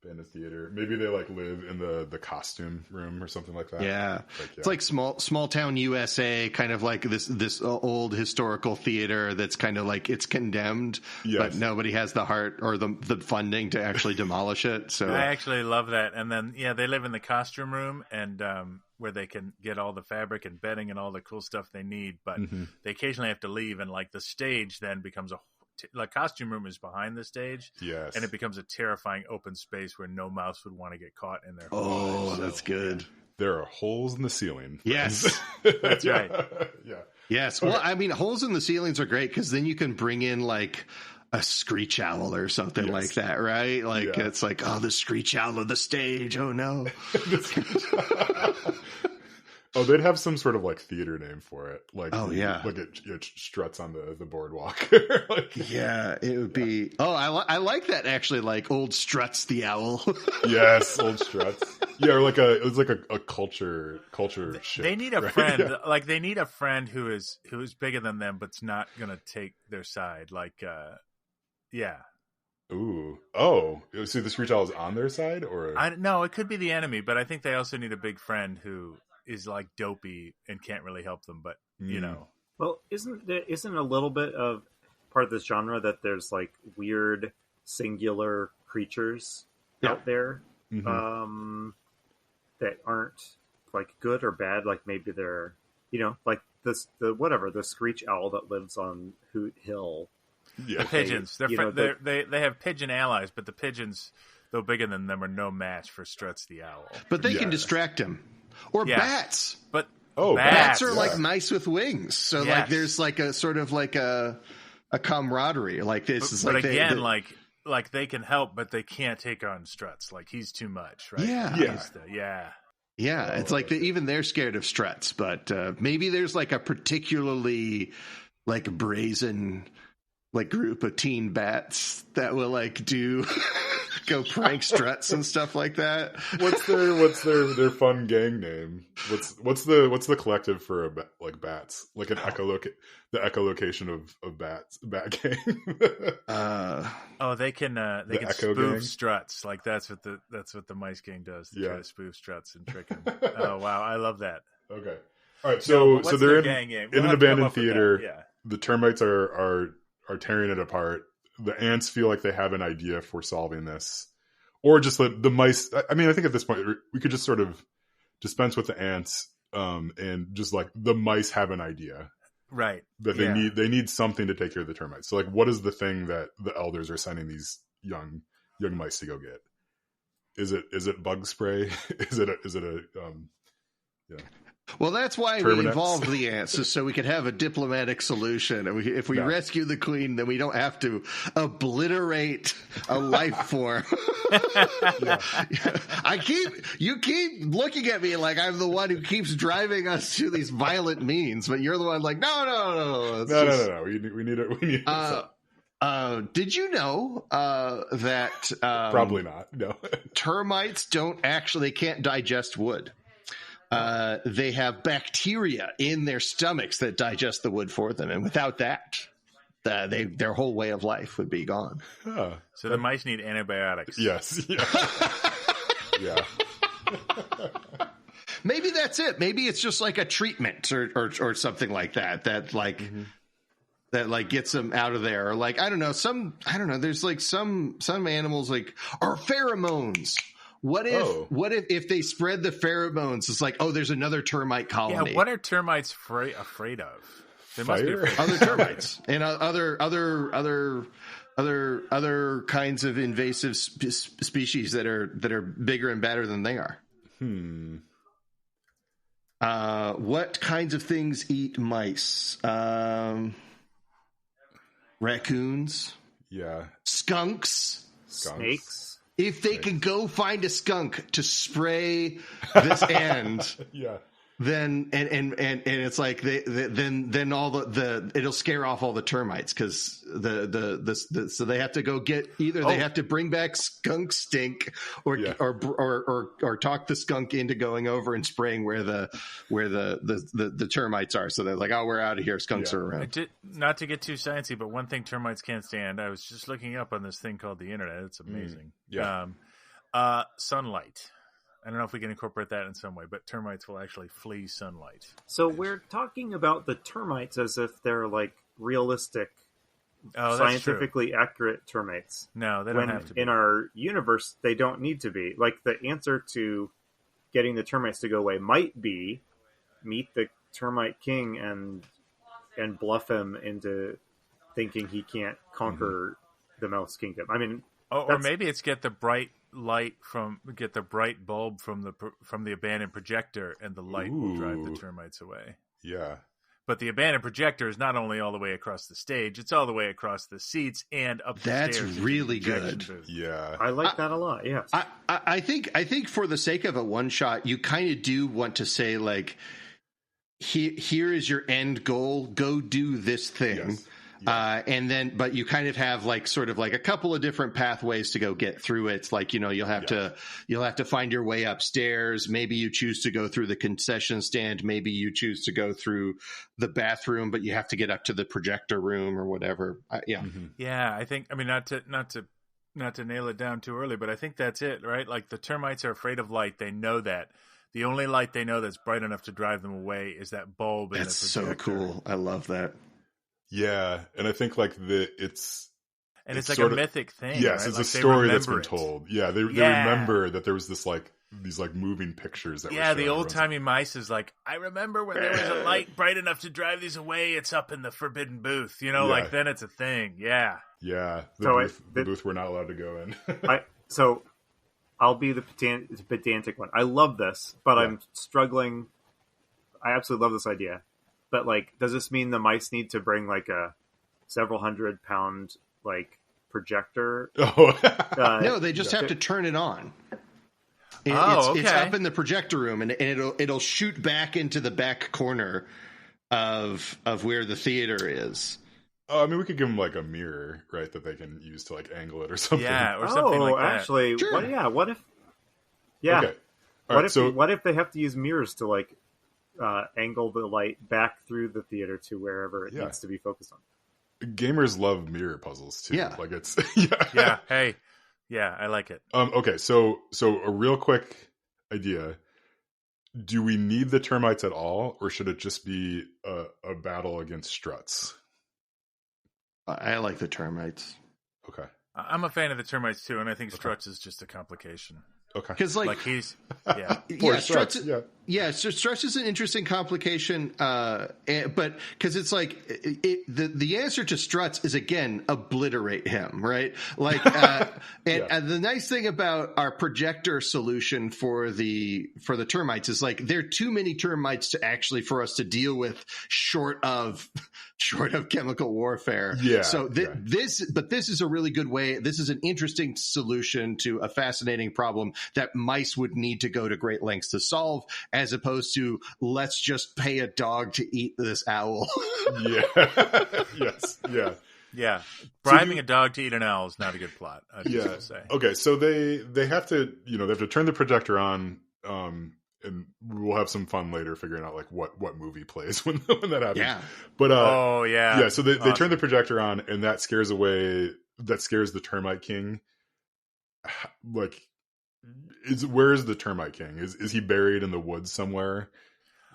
Abandoned theater. Maybe they live in the costume room or something like that. Yeah. It's like small town USA, kind of like this old historical theater that's kind of like it's condemned, but nobody has the heart or the funding to actually demolish it. So I actually love that. And then they live in the costume room and where they can get all the fabric and bedding and all the cool stuff they need, but they occasionally have to leave, and the stage then becomes the costume room is behind the stage, and it becomes a terrifying open space where no mouse would want to get caught in there. Oh, that's good. There are holes in the ceiling. Yes, that's right. Yeah. Yes. Well, I mean, holes in the ceilings are great because then you can bring in a screech owl or something like that, right? It's the screech owl of the stage. Oh no. Oh, they'd have some sort of theater name for it. It struts on the boardwalk. Yeah, it would be. Oh, I like that actually. Old Struts the owl. Yes, old Struts. Yeah, or it's like a culture ship. They need a friend. Yeah. They need a friend who is bigger than them, but's not gonna take their side. Yeah. Ooh. Oh. So the screech owl is on their side, or no? It could be the enemy, but I think they also need a big friend who is dopey and can't really help them, but Well, isn't a little bit of part of this genre that there's weird singular creatures out there that aren't good or bad? Maybe they're the screech owl that lives on Hoot Hill. Yeah. The pigeons. They have pigeon allies, but the pigeons, though bigger than them, are no match for Struts the owl. But they can distract him. Or bats. But bats are mice with wings. So there's a sort of a camaraderie. This is but again, they can help, but they can't take on Struts. He's too much, right? Yeah. Yeah, it's even they're scared of Struts, but maybe there's a particularly brazen like group of teen bats that will like do go prank struts and stuff like that. What's their fun gang name? What's the collective for like bats? Like an the echolocation of bats, bat gang. They can spoof gang? Struts. Like that's what the mice gang does. They try to spoof struts and trick them. Oh wow, I love that. Okay, all right. So they're in an abandoned theater. Yeah. The termites are tearing it apart. The ants feel like they have an idea for solving this. Or just the mice. I mean, I think at this point we could just sort of dispense with the ants, and just like the mice have an idea, right? That they need something to take care of the termites. So, like, what is the thing that the elders are sending these young mice to go get? Is it bug spray? is it a yeah? Well, that's why Terminex. We involved the ants, so we could have a diplomatic solution. If we rescue the queen, then we don't have to obliterate a life form. You keep looking at me like I'm the one who keeps driving us to these violent means, but you're the one like, no. No. We need it. Did you know that probably not? No. Termites they can't digest wood. They have bacteria in their stomachs that digest the wood for them, and without that, their whole way of life would be gone. Huh. So the mice need antibiotics. Yes. Yeah. Yeah. Maybe that's it. Maybe it's just like a treatment or something like that. That like. Mm-hmm. That like gets them out of there, or like I don't know. There's like some animals like or pheromones. What if they spread the pheromones? It's like, oh, there's another termite colony. Yeah, what are termites afraid of? They must be afraid other termites and other kinds of invasive species that are bigger and badder than they are. What kinds of things eat mice? Raccoons. Yeah. Skunks. Snakes. If they can go find a skunk to spray this end, yeah, then and it's like then all the it'll scare off all the termites because so they have to go get they have to bring back skunk stink or talk the skunk into going over and spraying where the termites are. So they're like, oh, we're out of here. Skunks are around. Not to get too sciencey, but one thing termites can't stand. I was just looking up on this thing called the internet. It's amazing. Sunlight. I don't know if we can incorporate that in some way, but termites will actually flee sunlight. So we're talking about the termites as if they're like realistic, scientifically accurate termites. No, they don't have to be. In our universe, they don't need to be. Like the answer to getting the termites to go away might be meet the termite king and bluff him into thinking he can't conquer the mouse kingdom. I mean, or maybe it's get the bright bulb from the abandoned projector, and the light will drive the termites away. Yeah. But the abandoned projector is not only all the way across the stage, it's all the way across the seats and up the stairs. That's really good. Yeah. I like that a lot, yes. I think for the sake of a one-shot, you kind of do want to say, like, here is your end goal. Go do this thing. Yes. Yeah. And then, but you kind of have like sort of like a couple of different pathways to go get through it. Like, you'll have to find your way upstairs. Maybe you choose to go through the concession stand. Maybe you choose to go through the bathroom, but you have to get up to the projector room or whatever. Yeah. I think, I mean, not to nail it down too early, but I think that's it, right? Like the termites are afraid of light. They know that. The only light they know that's bright enough to drive them away is that bulb. That's so cool. I love that. Yeah, and I think like it's like a mythic thing. Yes, right? it's like a story that's been told. Yeah, they remember that there was this like these like moving pictures that were the old timey mice is like, I remember when there was a light bright enough to drive these away. It's up in the forbidden booth, like then it's a thing. Yeah, the booth we're not allowed to go in. So I'll be the pedantic one. I love this, but I'm struggling. I absolutely love this idea. But, like, does this mean the mice need to bring, like, a several 100-pound, like, projector? No, they just have to turn it on. It's up in the projector room, and it'll shoot back into the back corner of where the theater is. Oh, I mean, we could give them like a mirror, right, that they can use to like angle it or something. Yeah, or something like that. Actually, Sure. what if? Yeah. Okay. All right, What if they have to use mirrors to like angle the light back through the theater to wherever it needs to be focused on? gamers love mirror puzzles too. Yeah. Like it's Yeah. Hey. Yeah, I like it. Okay, so a real quick idea. Do we need the termites at all, or should it just be a battle against struts? I like the termites. Okay. I'm a fan of the termites too, and I think Struts is just a complication. Okay. Because Like he's, yeah. yeah, Struts, Struts, yeah. so Struts is an interesting complication, but because it's like the answer to Struts is again obliterate him, right? Like, and the nice thing about our projector solution for the termites is like there are too many termites to actually for us to deal with short of chemical warfare. Yeah. So this is a really good way. This is an interesting solution to a fascinating problem that mice would need to go to great lengths to solve, as opposed to let's just pay a dog to eat this owl. Yeah. Yes. Yeah. Yeah. Bribing a dog to eat an owl is not a good plot, I just will say. Okay, so they have to, they have to turn the projector on, and we'll have some fun later figuring out like what movie plays when that happens. Yeah. But yeah. so they turn the projector on, and that scares the termite king. Like, where is the termite king? Is he buried in the woods somewhere?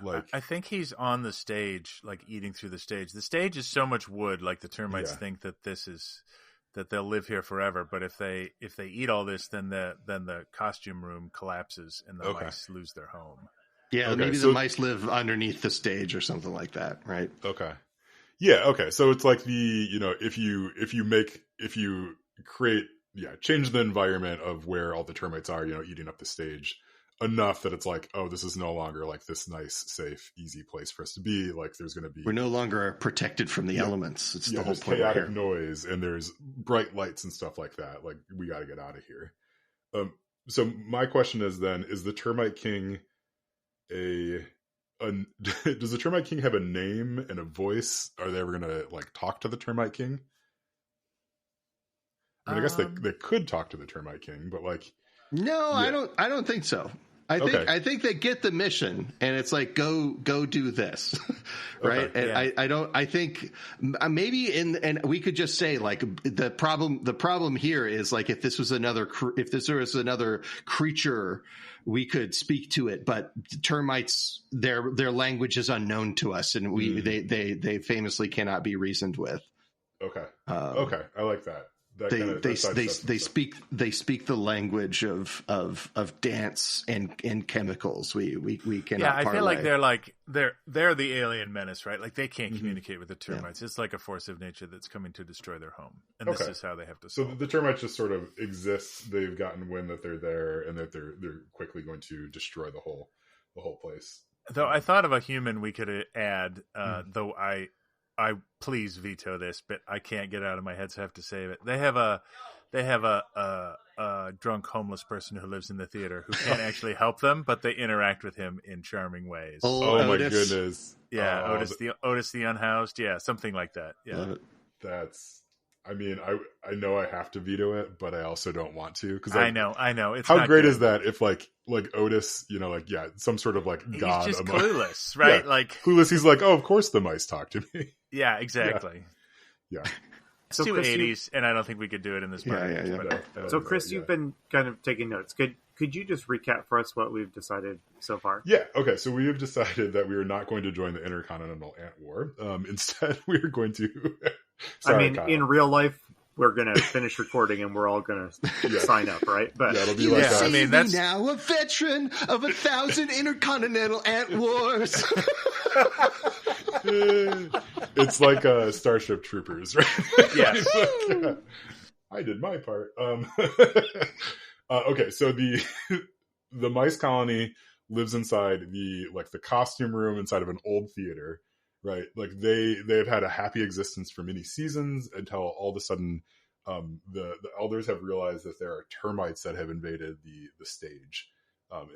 Like, I think he's on the stage, like eating through the stage. The stage is so much wood, like the termites think that that they'll live here forever. But if they eat all this, then the costume room collapses and the mice lose their home. Yeah, okay, maybe the mice live underneath the stage or something like that, right? Okay. Yeah, okay. So it's like if you create change the environment of where all the termites are, eating up the stage enough that it's like, oh, this is no longer like this nice, safe, easy place for us to be. Like there's going to be, we're no longer protected from the elements. It's the whole point. Chaotic noise, and there's bright lights and stuff like that. Like we got to get out of here. So my question is then: is the termite king does the termite king have a name and a voice? Are they ever going to like talk to the termite king? I mean, I guess they could talk to the termite king, but like, no, I don't think so. I think they get the mission, and it's like go do this, right? Okay. And I think maybe and we could just say like the problem here is like if this was another creature, we could speak to it, but termites their language is unknown to us, and they famously cannot be reasoned with. Okay, I like that. They speak the language of dance and chemicals. We cannot. Yeah, I parlay. feel like they're the alien menace, right? Like they can't communicate with the termites. Yeah. It's like a force of nature that's coming to destroy their home, and this is how they have to solve. So the termites just sort of exist. They've gotten wind that they're there, and that they're quickly going to destroy the whole place. Though I thought of a human we could add, though I please veto this, but I can't get it out of my head, so I have to save it. They have a drunk homeless person who lives in the theater who can't actually help them, but they interact with him in charming ways. Oh my goodness! Yeah, Otis the unhoused. Yeah, something like that. Yeah, that's. I mean, I know I have to veto it, but I also don't want to because I know. It's how not great good. is that if like Otis, some sort of like god, he's just clueless, right? Yeah, like clueless. He's like, oh, of course the mice talk to me. Yeah, exactly. Yeah. It's too 80s, and I don't think we could do it in this moment. Yeah. So, Chris, you've been kind of taking notes. Could you just recap for us what we've decided so far? Yeah. Okay. So we have decided that we are not going to join the Intercontinental Ant War. Instead, we are going to. Sorry, Kyle. In real life, we're going to finish recording and we're all going to sign up, right? But it'll be like I mean, that's now a veteran of 1,000 Intercontinental Ant Wars. It's like Starship Troopers, right? Yes. Like, I did my part. Okay, so the mice colony lives inside the costume room inside of an old theater, right? Like they've had a happy existence for many seasons until all of a sudden the elders have realized that there are termites that have invaded the stage.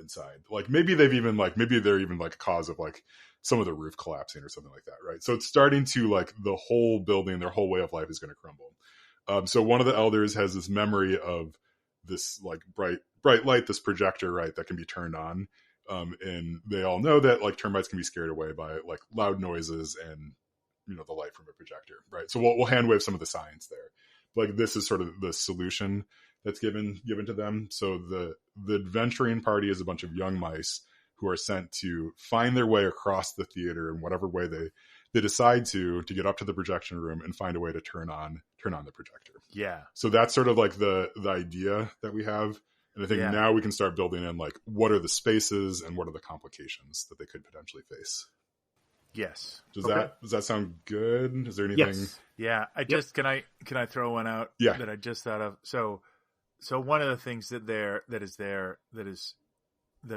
inside. Like maybe they're even like a cause of like some of the roof collapsing or something like that, right? So it's starting to like the whole building, their whole way of life is going to crumble. So one of the elders has this memory of this like bright light, this projector, right, that can be turned on. And they all know that like termites can be scared away by like loud noises and, you know, the light from a projector, right? So we'll hand wave some of the science there. Like this is sort of the solution that's given to them. So the adventuring party is a bunch of young mice who are sent to find their way across the theater in whatever way they decide to get up to the projection room and find a way to turn on the projector. Yeah. So that's sort of like the idea that we have. And I think now we can start building in like what are the spaces and what are the complications that they could potentially face. Yes. Does that sound good? Is there anything? Yes. Yeah. Can I throw one out that I just thought of? So one of the things that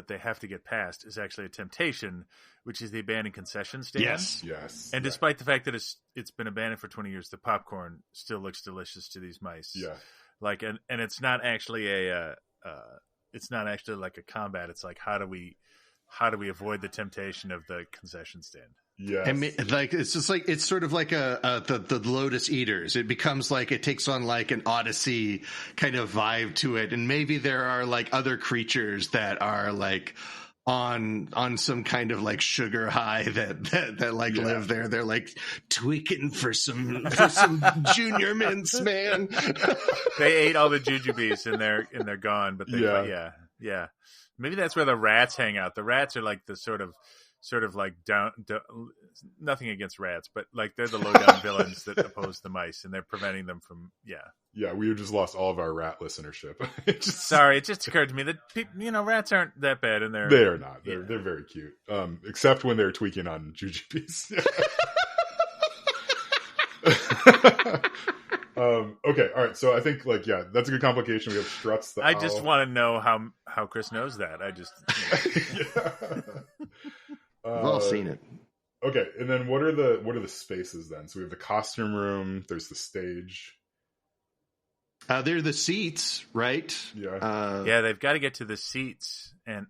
they have to get past is actually a temptation, which is the abandoned concession stand. Yes. And despite the fact that it's been abandoned for 20 years, the popcorn still looks delicious to these mice. Yeah. Like, and it's not actually like a combat. It's like, how do we avoid the temptation of the concession stand? Yes. And like it's just like it's sort of like the Lotus Eaters. It becomes like it takes on like an Odyssey kind of vibe to it, and maybe there are like other creatures that are like on some kind of like sugar high that like live there. They're like tweaking for some junior mints, man. They ate all the jujubes and they're gone. But yeah. Maybe that's where the rats hang out. The rats are like the sort of like down, nothing against rats, but like they're the low down villains that oppose the mice, and they're preventing them from. Yeah, we just lost all of our rat listenership. Sorry, it just occurred to me that rats aren't that bad, and they are not. They're very cute, except when they're tweaking on jujubes. Okay, all right. So I think that's a good complication. We have Struts. I just want to know how Chris knows that. I just. We've all seen it. Okay, and then what are the spaces then? So we have the costume room. There's the stage. They're the seats, right? Yeah. They've got to get to the seats, and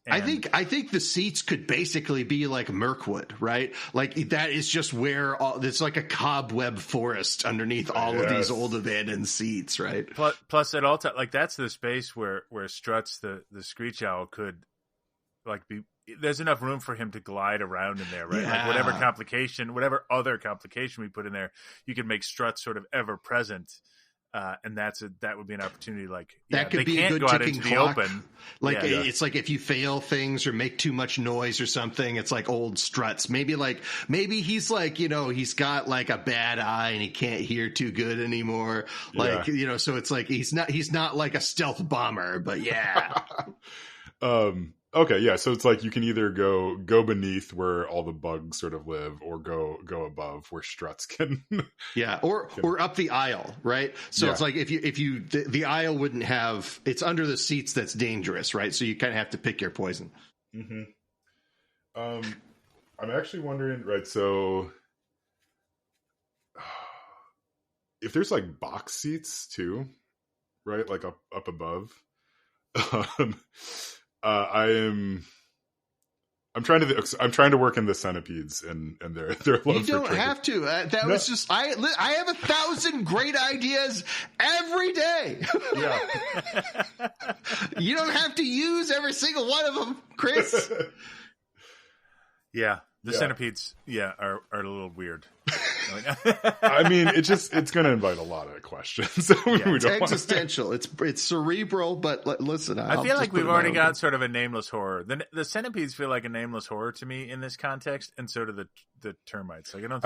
I think the seats could basically be like Mirkwood, right? Like that is just where it's like a cobweb forest underneath all of these old abandoned seats, right? Plus at all times, like that's the space where Struts the Screech Owl could like be. There's enough room for him to glide around in there, right? Yeah. Like whatever other complication we put in there, you can make Struts sort of ever present. And that would be an opportunity. Like that could be a good ticking clock. Like it's like if you fail things or make too much noise or something, it's like old Struts. Maybe he's like he's got like a bad eye and he can't hear too good anymore. Like so it's like he's not like a stealth bomber, but yeah. Okay, yeah. So it's like you can either go beneath where all the bugs sort of live, or go above where Struts can. Yeah, or up the aisle, right? So it's like if you the aisle wouldn't have, it's under the seats that's dangerous, right? So you kind of have to pick your poison. Mm-hmm. I'm actually wondering, right? So if there's like box seats too, right? Like up above. I'm trying to work in the centipedes and their love. You don't have to. That was just I have 1,000 great ideas every day. Yeah. You don't have to use every single one of them, Chris. Yeah. The centipedes, are a little weird. I mean, it's going to invite a lot of questions. It's existential. It's cerebral, but listen. I feel like we've already got sort of a nameless horror. The centipedes feel like a nameless horror to me in this context, and so do the termites. Like I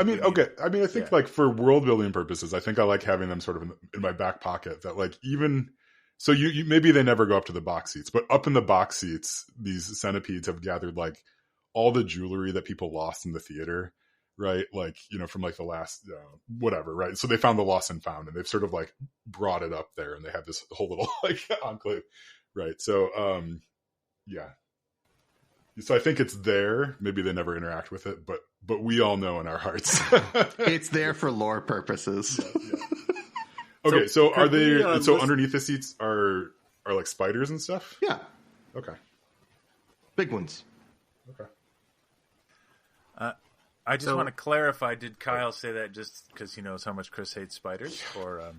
think like for world building purposes, I think I like having them sort of in my back pocket. That like even so, you maybe they never go up to the box seats, but up in the box seats, these centipedes have gathered like all the jewelry that people lost in the theater, right? Like, from like the last, whatever, right? So they found the lost and found, and they've sort of like brought it up there, and they have this whole little like enclave, right? So, So I think it's there. Maybe they never interact with it, but we all know in our hearts. It's there for lore purposes. Yeah. Okay, so are they, so underneath the seats are like spiders and stuff? Yeah. Okay. Big ones. Okay. I just want to clarify, did Kyle say that just because he knows how much Chris hates spiders? Or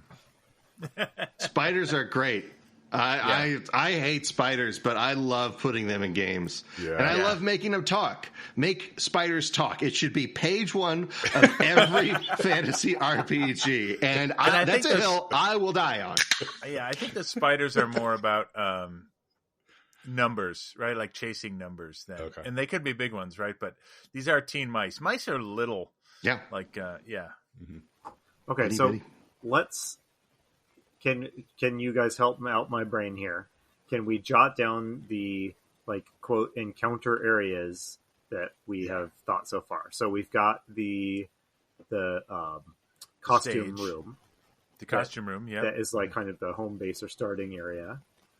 Spiders are great. I hate spiders, but I love putting them in games. Yeah. And I love making them talk. Make spiders talk. It should be page 1 of every fantasy RPG. And that's a hill I will die on. Yeah, I think the spiders are more about numbers, right? Like chasing numbers then. Okay. And they could be big ones, right? But these are teen mice. Mice are little. Yeah. Like, Mm-hmm. Okay, Bitty, so bitty. let's. Can you guys help out my brain here? Can we jot down the quote encounter areas that we have thought so far? So we've got the costume Stage. room. The costume room, yeah. That is like kind of the home base or starting area.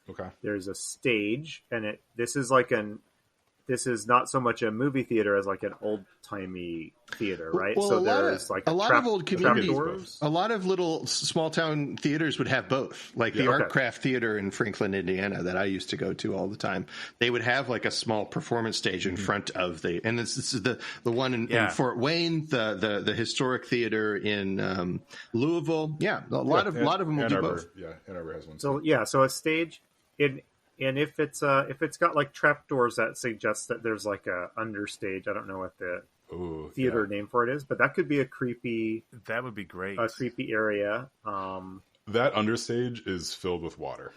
Okay. There's a stage, and this is not so much a movie theater as like an old timey theater, right? Well, so there's a lot of old communities, trapdoors. a lot of little small town theaters would have both. Like the Art Craft Theater in Franklin, Indiana, that I used to go to all the time. They would have like a small performance stage in front of and this is the one in Fort Wayne, the historic theater in Louisville. Yeah, a lot of them will do both. Yeah, Ann Arbor has one. So a stage and if it's got like trapdoors, that suggests that there's like a understage. I don't know what the theater name for it is, but that could be a creepy. That would be great. A creepy area. That understage is filled with water.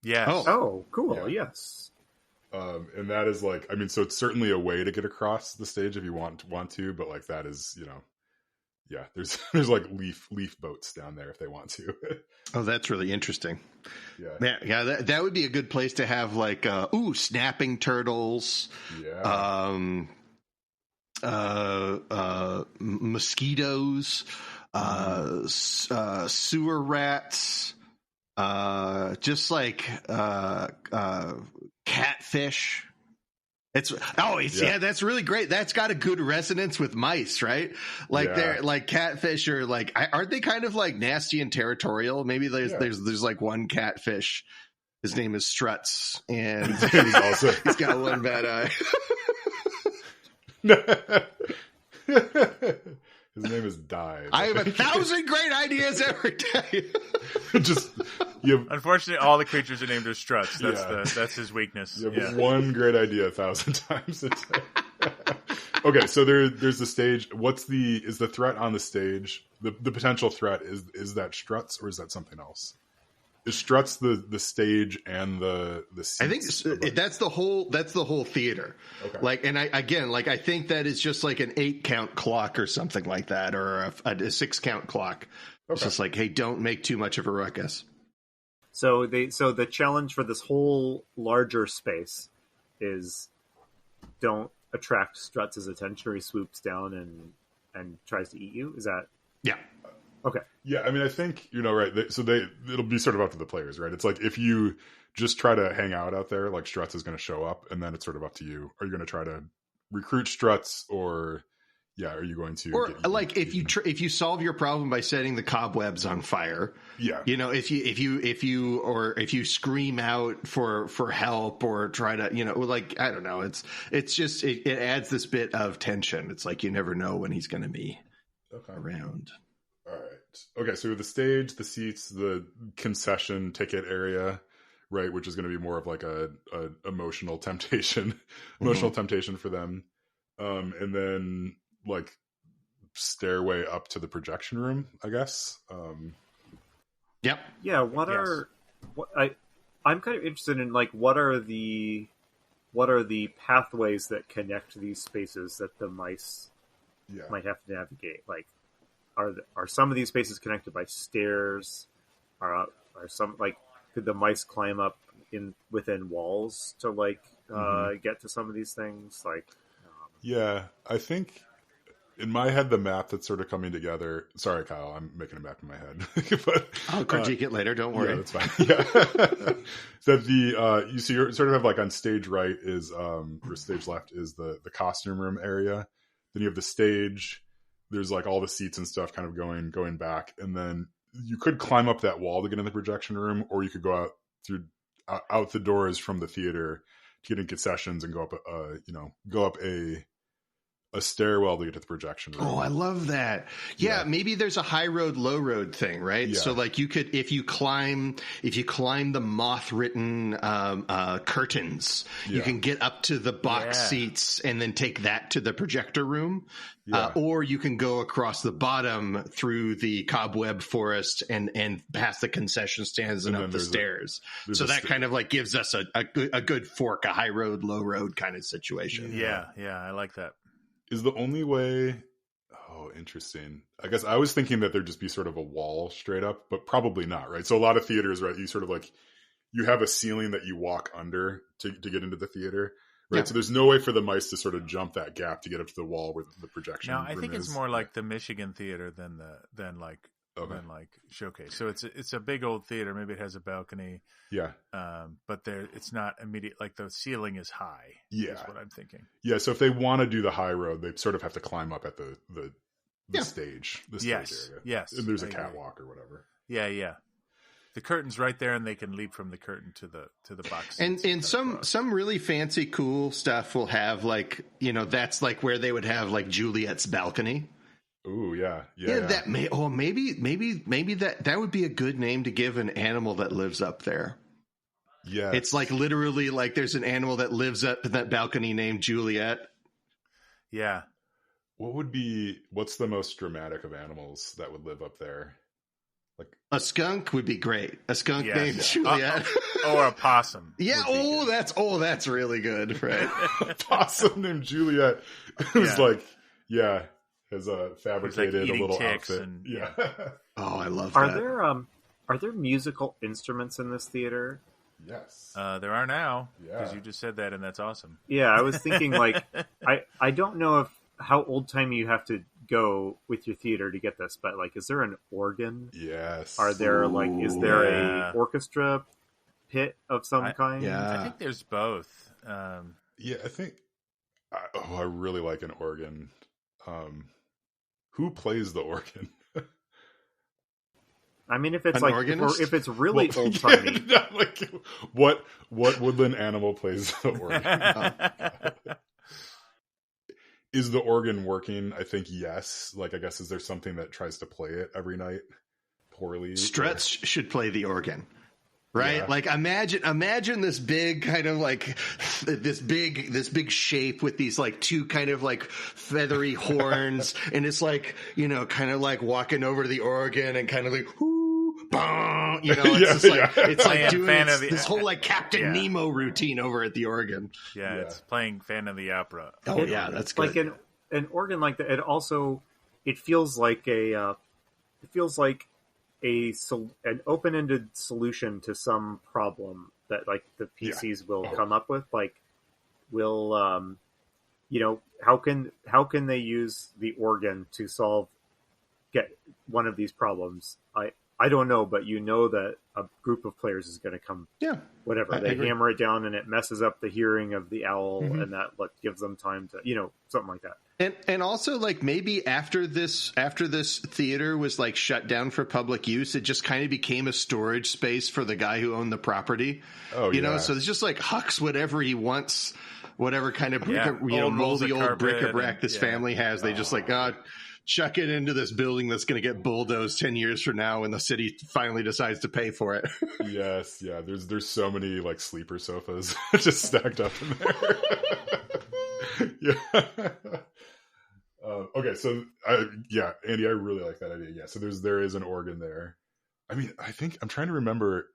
Yes. Oh, cool. Yeah. Yes. And that is like, I mean, so it's certainly a way to get across the stage if you want to, but like that is, there's like leaf boats down there if they want to. Oh, that's really interesting. Yeah. Yeah, that would be a good place to have like snapping turtles. Yeah. Mosquitoes, sewer rats, just like catfish. That's really great. That's got a good resonance with mice, right? Like they're like catfish are like, aren't they kind of like nasty and territorial? Maybe there's like one catfish. His name is Struts, and he's got one bad eye. His name is Dive. I have 1,000 great ideas every day. Unfortunately, all the creatures are named as Struts. That's his weakness. You have one great idea 1,000 times a day. Okay, so there's the stage. Is the threat on the stage? The potential threat is that Struts, or is that something else? Is Struts the stage and the seats? I think that's the whole theater. Okay. I think that is just like an 8-count clock or something like that, or a 6-count clock. Okay. It's just like, hey, don't make too much of a ruckus. So the challenge for this whole larger space is don't attract Struts' attention, or he swoops down and tries to eat you. Is that? Yeah. Okay. Yeah, I mean, I think, right. It'll be sort of up to the players, right? It's like if you just try to hang out there, like Struts is going to show up, and then it's sort of up to you. Are you going to try to recruit Struts, or are you going to? Or like if you solve your problem by setting the cobwebs on fire, if you scream out for help, or try to, I don't know, it's just it adds this bit of tension. It's like you never know when he's going to be around. All right. Okay, so the stage, the seats, the concession ticket area, right, which is going to be more of like a emotional temptation for them, and then like stairway up to the projection room, I guess. Yep. Yeah. I'm kind of interested in like what are the pathways that connect these spaces that the mice might have to navigate? Like, are some of these spaces connected by stairs? Are some, like, could the mice climb up within walls to like get to some of these things? Like, I think in my head the map that's sort of coming together. Sorry, Kyle, I'm making a map in my head, but I'll critique it later. Don't worry. Yeah, that's fine. Yeah, that you sort of have like on stage right is or stage left is the costume room area. Then you have the stage. There's like all the seats and stuff kind of going back, and then you could climb up that wall to get in the projection room, or you could go out the doors from the theater to get in concessions and go up a stairwell to get to the projection room. Oh, I love that. Yeah, maybe there's a high road, low road thing, right? Yeah. So like you could, if you climb the moth written curtains, you can get up to the box seats and then take that to the projector room. Or you can go across the bottom through the cobweb forest and past the concession stands and up the stairs. So that kind of like gives us a good fork, a high road, low road kind of situation. Yeah, I like that. Is the only way... Oh, interesting. I guess I was thinking that there'd just be sort of a wall straight up, but probably not, right? So a lot of theaters, right, you sort of like, you have a ceiling that you walk under to get into the theater, right? Yeah. So there's no way for the mice to sort of jump that gap to get up to the wall where the projection room is. No, I think it's more like the Michigan theater than Showcase. So it's a big old theater. Maybe it has a balcony. Yeah. But it's not immediate. Like the ceiling is high. Yeah. Is what I'm thinking. Yeah. So if they want to do the high road, they sort of have to climb up at the stage. The stage area. Yes. And there's a catwalk or whatever. Yeah. The curtain's right there, and they can leap from the curtain to the box. And some really fancy, cool stuff will have like, that's like where they would have like Juliet's balcony. Ooh, yeah. That maybe that would be a good name to give an animal that lives up there. Yeah, it's like literally like there's an animal that lives up in that balcony named Juliet. Yeah. What's the most dramatic of animals that would live up there? Like a skunk would be great. A skunk named Juliet, or a possum. Yeah. That's really good, right? A possum named Juliet. It was has fabricated a little outfit. I love that. Are there musical instruments in this theater? Yes. There are now, because you just said that, and that's awesome. Yeah, I was thinking like I don't know how old timey you have to go with your theater to get this, but like, is there an organ? Yes. Are there is there a orchestra pit of some kind? Yeah, I think there's both. I think. I really like an organ. Who plays the organ? I mean, if it's if it's really old timey, what woodland animal plays the organ? Is the organ working? I think yes. Like, I guess, is there something that tries to play it every night poorly? Struts should play the organ. Right? Yeah. Like imagine this big kind of like this big shape with these like two kind of like feathery horns, and it's like, kind of like walking over to the organ and kind of like bong, it's like doing this whole like Captain Nemo routine over at the organ. Yeah, it's playing Phantom of the Opera. Oh yeah, that's good. Like an organ like that. It feels like an open-ended solution to some problem that like the PCs will come up with. Like, how can they use the organ to get one of these problems? I don't know, but that a group of players is going to come. Yeah, whatever. They hammer it down and it messes up the hearing of the owl, and that gives them time to, something like that. And also, like, maybe after this theater was like shut down for public use, it just kind of became a storage space for the guy who owned the property. Oh, you know, so it's just like hucks whatever he wants, whatever kind of moldy old bric-a-brac this family has. They just like, chuck it into this building that's going to get bulldozed 10 years from now when the city finally decides to pay for it. Yes, yeah. There's so many like sleeper sofas just stacked up in there. Yeah. Okay, so Andy, I really like that idea. Yeah, so there is an organ there. I mean, I think I'm trying to remember.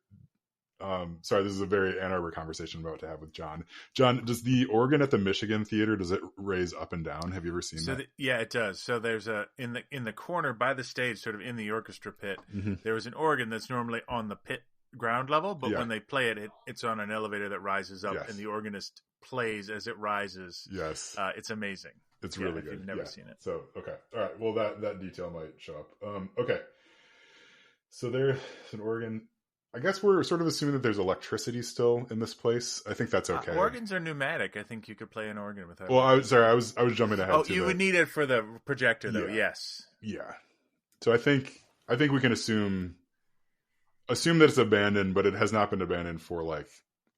Sorry, this is a very Ann Arbor conversation I'm about to have with John. John, does the organ at the Michigan Theater, does it raise up and down? Have you ever seen that? Yeah, it does. So there's in the corner by the stage, sort of in the orchestra pit, there was an organ that's normally on the pit ground level, but when they play it, it's on an elevator that rises up, and the organist plays as it rises. Yes, it's amazing. It's really good. If you've never seen it. So okay, all right. Well, that detail might show up. Okay, so there's an organ. I guess we're sort of assuming that there's electricity still in this place. I think that's okay. Organs are pneumatic. I think you could play an organ without. Well, I was jumping ahead. Oh, you would need it for the projector, though. Yeah. Yes. Yeah. So I think we can assume that it's abandoned, but it has not been abandoned for like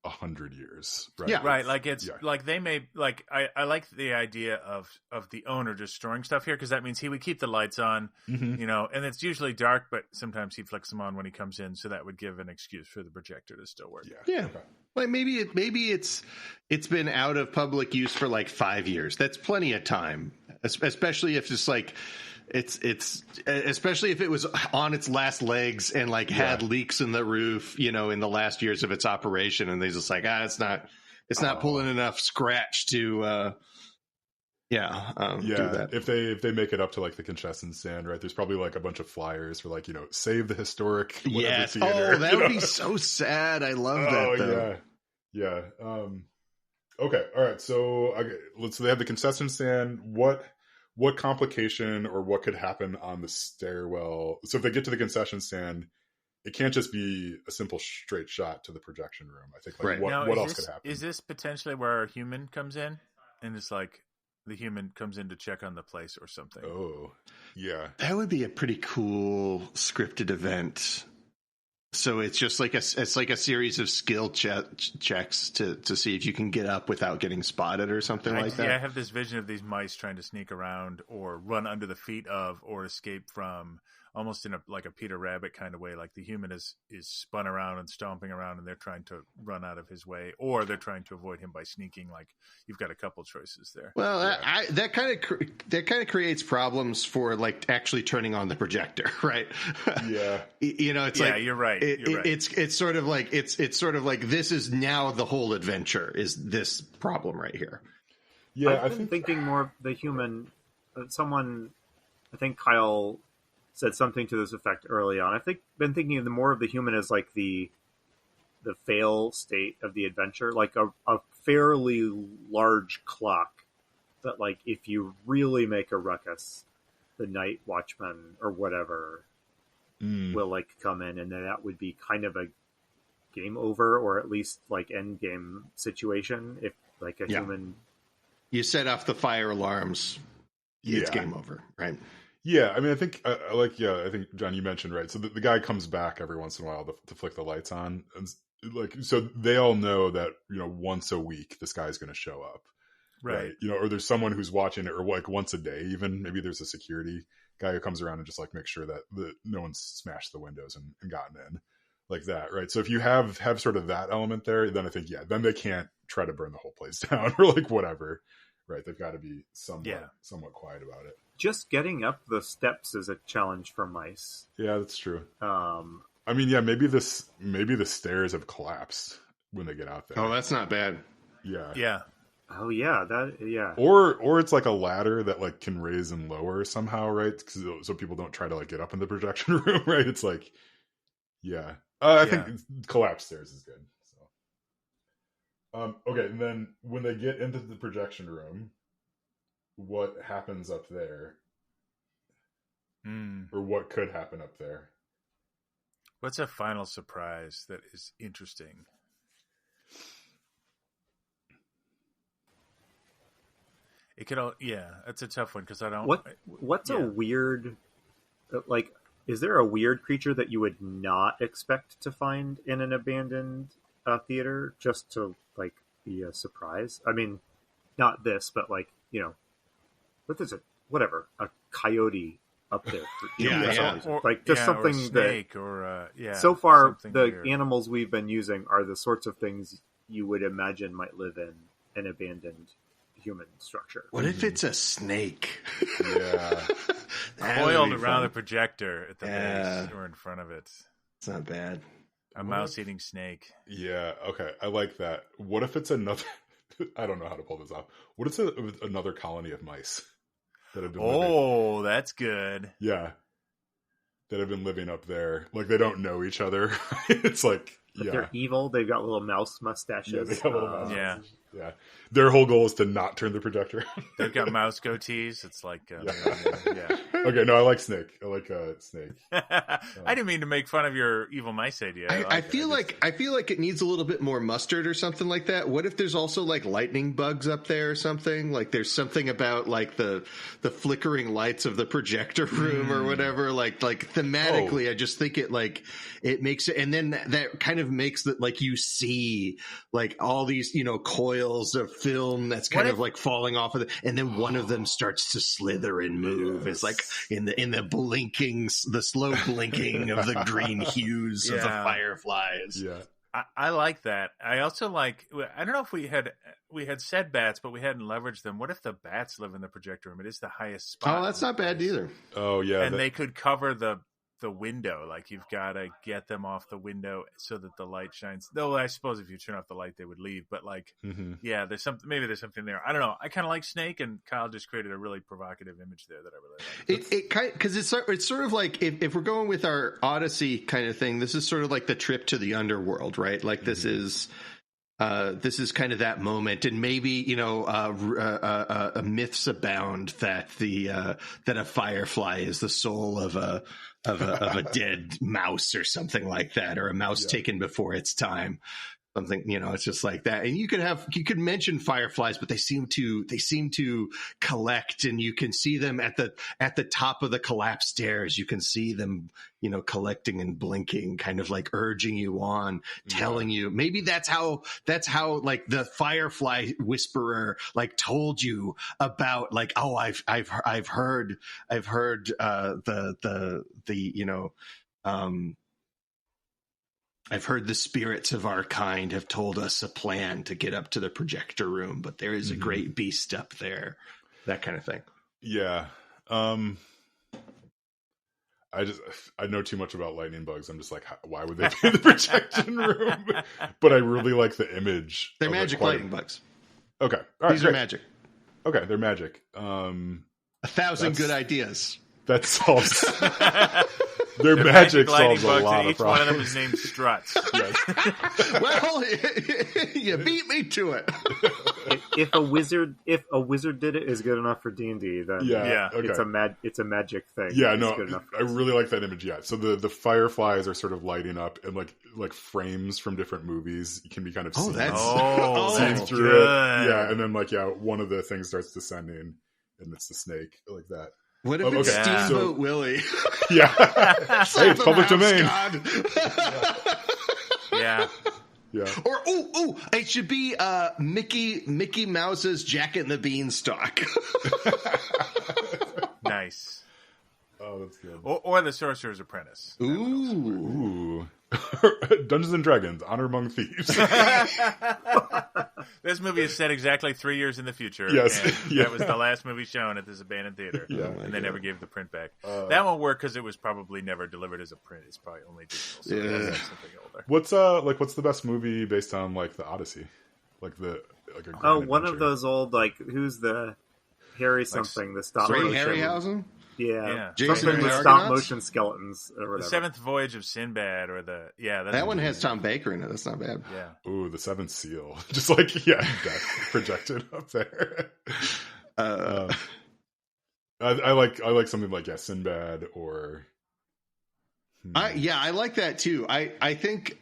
100 years, right? Yeah. Right, like it's like they may like I like the idea of the owner just storing stuff here because that means he would keep the lights on, you know, and it's usually dark, but sometimes he flicks them on when he comes in, so that would give an excuse for the projector to still work. Yeah. Okay. Like maybe it's been out of public use for like 5 years. That's plenty of time, especially if it's like it's especially if it was on its last legs and like had leaks in the roof, you know, in the last years of its operation, and they just like it's not pulling enough scratch to do that. If they make it up to like the concession stand, right? There's probably like a bunch of flyers for like, you know, save the historic theater. Oh, that would be so sad. I love that though. Yeah. Okay. All right. So they have the concession stand. What complication or what could happen on the stairwell? So if they get to the concession stand, it can't just be a simple straight shot to the projection room. I think like what else could happen? Is this potentially where a human comes in and it's like the human comes in to check on the place or something? Oh, yeah. That would be a pretty cool scripted event. So it's just like a series of skill checks to see if you can get up without getting spotted or something like that. Yeah, I have this vision of these mice trying to sneak around or run under the feet of or escape from, almost in a Peter Rabbit kind of way. Like the human is spun around and stomping around, and they're trying to run out of his way, or they're trying to avoid him by sneaking. Like you've got a couple choices there. Well, that kind of creates problems for like actually turning on the projector, right? Yeah, you know, it's you're right. It's sort of like this is now the whole adventure is this problem right here. Yeah, I've been thinking more of the human. Someone, I think Kyle said something to this effect early on. I've been thinking of more of the human as like the fail state of the adventure, like a fairly large clock that, like, if you really make a ruckus, the night watchman or whatever will like come in, and then that would be kind of a game over, or at least like end game situation. If like a human, you set off the fire alarms, it's game over, right? Yeah, I mean, I think I think John, you mentioned, right? So the guy comes back every once in a while to flick the lights on, and like, so they all know that, you know, once a week this guy's going to show up, right? You know, or there's someone who's watching it, or like once a day, even maybe there's a security guy who comes around and just like makes sure that no one's smashed the windows and gotten in, like that, right? So if you have sort of that element there, then I think then they can't try to burn the whole place down or like whatever, right? They've got to be somewhat quiet about it. Just getting up the steps is a challenge for mice. Yeah, that's true. I mean, maybe the stairs have collapsed when they get out there. Oh, that's not bad. Yeah. Oh yeah, Or it's like a ladder that like can raise and lower somehow, right? So people don't try to like get up in the projection room, right? It's like, I think collapsed stairs is good. So, okay, and then when they get into the projection room, what happens up there? Or what could happen up there? What's a final surprise that is interesting? It could it's a tough one because I don't. What's a weird, like, is there a weird creature that you would not expect to find in an abandoned theater just to like be a surprise? I mean, not this, but like, you know, what is it? Whatever, a coyote up there. Like just something or a snake or So far, the weird. Animals we've been using are the sorts of things you would imagine might live in an abandoned human structure. What if it's a snake? Yeah. Coiled around the projector at the base or in front of it. It's not bad. A mouse-eating snake. Yeah, okay. I like that. What if it's another... I don't know how to pull this off. What if it's another colony of mice that have been living... that's good. Yeah. That have been living up there. Like, they don't know each other. It's like... But they're evil. They've got little mouse mustaches. Yeah, they got little mouse mustaches. Yeah. Their whole goal is to not turn the projector on. They've got mouse goatees. It's like, Okay, no, I like snake. I like snake. I didn't mean to make fun of your evil mice idea. I feel like it needs a little bit more mustard or something like that. What if there's also like lightning bugs up there or something? Like there's something about like the flickering lights of the projector room or whatever. Like thematically, I just think it makes it, and then that kind of of makes that like you see like all these, you know, coils of film that's kind of like falling off of it, and then one of them starts to slither and move. It's like in the blinking, the slow blinking of the green hues of the fireflies. Yeah. I like that. I also like. I don't know if we had said bats, but we hadn't leveraged them. What if the bats live in the projector room? It is the highest spot. Oh, that's not bad either. Oh yeah, and they could cover the window. Like you've got to get them off the window so that the light shines. Though I suppose if you turn off the light, they would leave. But like, yeah, there's something. Maybe there's something there. I don't know. I kind of like Snake, and Kyle just created a really provocative image there that I really like. It kind because it's sort of like if we're going with our Odyssey kind of thing, this is sort of like the trip to the underworld, right? Like this is kind of that moment, and maybe, you know, myths abound that that a firefly is the soul of a dead mouse or something like that, or a mouse taken before its time. Something, you know, it's just like that. And you could mention fireflies, but they seem to collect, and you can see them at the top of the collapsed stairs. You can see them, you know, collecting and blinking, kind of like urging you on, telling you. Maybe that's how like the firefly whisperer like told you about like, oh, I've heard the you know, I've heard the spirits of our kind have told us a plan to get up to the projector room, but there is a great beast up there. That kind of thing. Yeah. I know too much about lightning bugs. I'm just like, why would they be in the projection room? But I really like the image. They're magic lightning bugs. Okay. All right. These are magic. Okay. They're magic. 1,000 good ideas. That solves. Their magic solves a lot of each problems. one of them is named Struts. Yes. Well, you beat me to it. If a wizard did it is good enough for D&D, then okay. it's a magic thing. Yeah, It's no, good enough for I really like that image. Yeah, so the fireflies are sort of lighting up, and like frames from different movies can be kind of seen. That's through good. it. Yeah, and then one of the things starts descending, and it's the snake like that. What if it's Steamboat Willie? Yeah. Hey, it's public domain. Yeah. Yeah. Or it should be Mickey Mouse's Jack and the Beanstalk. Nice. Oh, that's good. Or the Sorcerer's Apprentice. Ooh. Dungeons and Dragons: Honor Among Thieves. This movie is set exactly 3 years in the future. Yes. And that was the last movie shown at this abandoned theater. Yeah. And they never gave the print back. That won't work because it was probably never delivered as a print. It's probably only digital. So that's something older. What's the best movie based on like the Odyssey? Like a grand one adventure? of those old, like, who's the Harry something, the stop Ray motion. Harryhausen? Yeah. Jason Something and with the stop Argonauts? motion skeletons or whatever. The Seventh Voyage of Sinbad, or that one has Tom Baker in it. That's not bad. Yeah. Ooh, the Seventh Seal. Just like death projected up there. I like something like Sinbad or. I like that too. I think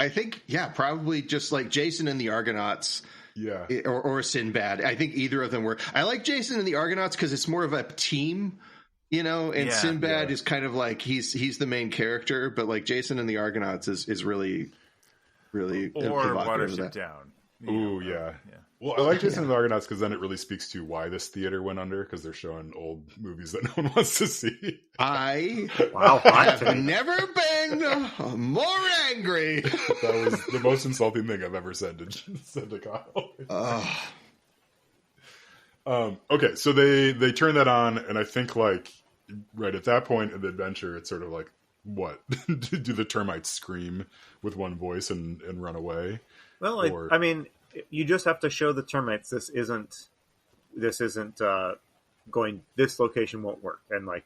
probably just like Jason and the Argonauts. Yeah. Or Sinbad. I think either of them were. I like Jason and the Argonauts because it's more of a team. You know, and Sinbad is kind of like he's the main character, but like Jason and the Argonauts is really Or Watership Down. Ooh, yeah. Well, I like Jason and the Argonauts because then it really speaks to why this theater went under, because they're showing old movies that no one wants to see. I have never been more angry. That was the most insulting thing I've ever said to Kyle. Okay, so they turn that on, and I think like right at that point in the adventure, it's sort of like, what? Do the termites scream with one voice and run away? Well, I mean, you just have to show the termites this isn't going. This location won't work, and like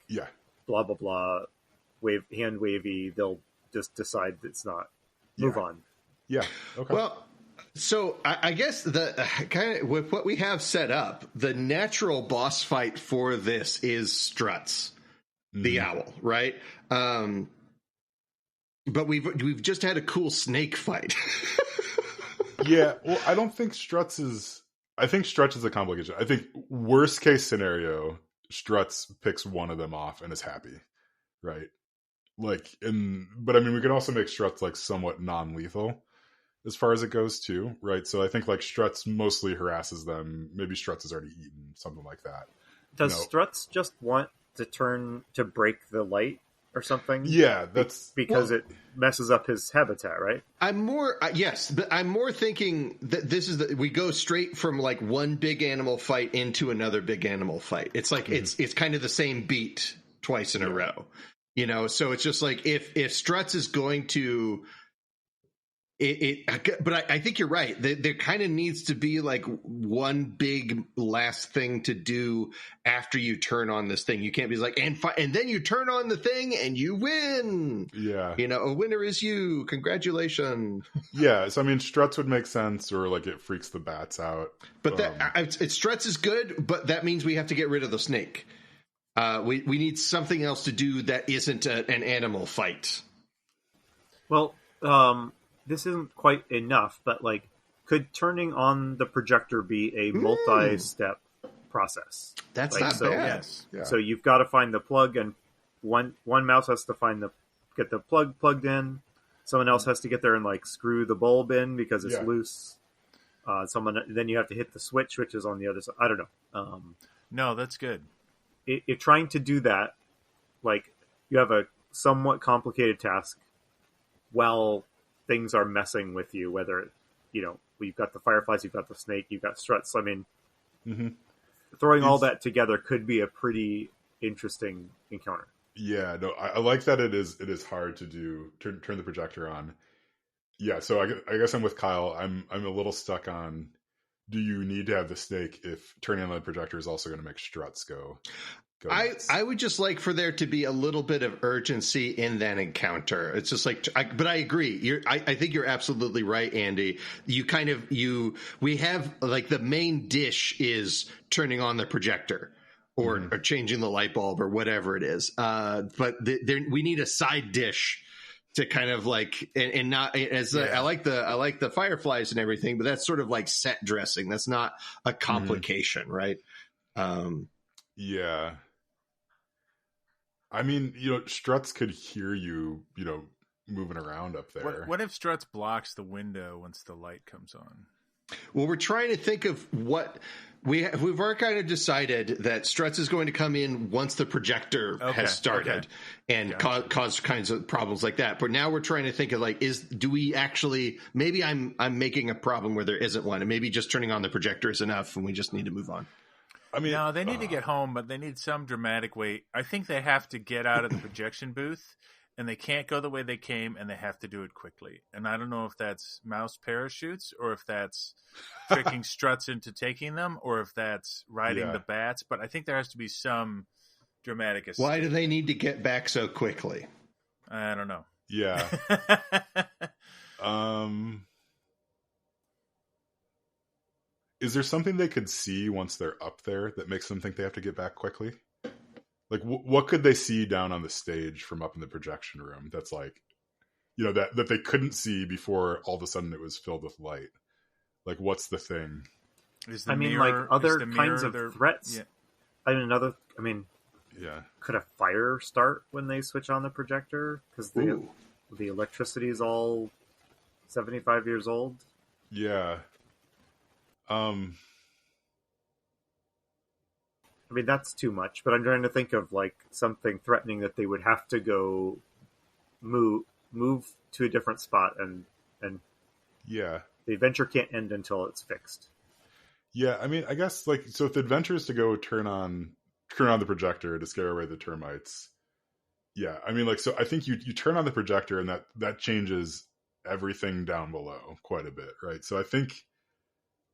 blah blah blah, hand wavy. They'll just decide it's not. Move on. Yeah. Okay. Well. So I guess the kind of with what we have set up, the natural boss fight for this is Struts, the owl, right? But we've just had a cool snake fight. Yeah, well, I don't think Struts is. I think Struts is a complication. I think worst case scenario, Struts picks one of them off and is happy, right? Like, but I mean, we could also make Struts like somewhat non-lethal. as far as it goes too, right? So I think like Struts mostly harasses them. Maybe Struts has already eaten, something like that. Does Struts just want to break the light or something? Yeah, that's because it messes up his habitat, right? I'm more yes, but I'm more thinking that this is we go straight from like one big animal fight into another big animal fight. It's like it's kind of the same beat twice in a row, So it's just like if Struts is going to. But I think you're right. There kind of needs to be like one big last thing to do after you turn on this thing. You can't be like, and then you turn on the thing and you win. Yeah. A winner is you. Congratulations. Yeah. So, I mean, Struts would make sense, or like it freaks the bats out. But Struts is good, but that means we have to get rid of the snake. We need something else to do that isn't an animal fight. Well, this isn't quite enough, but like, could turning on the projector be a multi-step process? That's not bad. Yes. Yeah. So you've got to find the plug, and one mouse has to get the plug plugged in. Someone else has to get there and like screw the bulb in because it's loose. Then you have to hit the switch, which is on the other side. I don't know. No, that's good. If trying to do that, like you have a somewhat complicated task, while things are messing with you, whether, you've got the fireflies, you've got the snake, you've got Struts. I mean, throwing all that together could be a pretty interesting encounter. Yeah, no, I like that it is hard to do, turn the projector on. Yeah, so I guess I'm with Kyle. I'm a little stuck on, do you need to have the snake if turning on the projector is also going to make Struts go nuts? I would just like for there to be a little bit of urgency in that encounter. It's just like, but I agree. I think you're absolutely right, Andy. We have like the main dish is turning on the projector or changing the light bulb or whatever it is. But we need a side dish to kind of like, and not as I like the fireflies and everything, but that's sort of like set dressing. That's not a complication, right? Yeah. I mean, Struts could hear you, moving around up there. What if Struts blocks the window once the light comes on? Well, we're trying to think of what we've already kind of decided that Struts is going to come in once the projector has started and cause kinds of problems like that. But now we're trying to think of like, do we actually, maybe I'm making a problem where there isn't one, and maybe just turning on the projector is enough and we just need to move on. I mean, no, they need to get home, but they need some dramatic way. I think they have to get out of the projection booth, and they can't go the way they came, and they have to do it quickly. And I don't know if that's mouse parachutes, or if that's tricking Struts into taking them, or if that's riding the bats. But I think there has to be some dramatic escape. Why do they need to get back so quickly? I don't know. Yeah. Is there something they could see once they're up there that makes them think they have to get back quickly? Like, what could they see down on the stage from up in the projection room that's like, that they couldn't see before all of a sudden it was filled with light? Like, what's the thing? Other kinds of threats. Yeah. Yeah. Could a fire start when they switch on the projector? Because the electricity is all 75 years old? Yeah. That's too much, but I'm trying to think of like something threatening that they would have to go move to a different spot, and the adventure can't end until it's fixed. Yeah, I guess so if the adventure is to go turn on the projector to scare away the termites. Yeah, so I think you turn on the projector and that changes everything down below quite a bit, right? So I think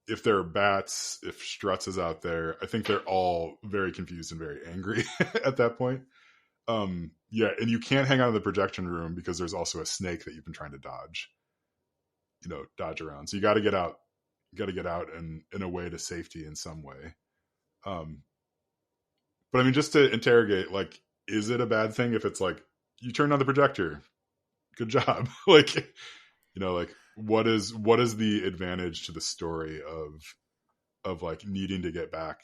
if there are bats, if Struts is out there, I think they're all very confused and very angry at that point. And you can't hang out in the projection room because there's also a snake that you've been trying to dodge around. So you got to get out. You got to get out in a way to safety in some way. But just to interrogate, like, is it a bad thing if it's like you turned on the projector? Good job. What is the advantage to the story of like needing to get back?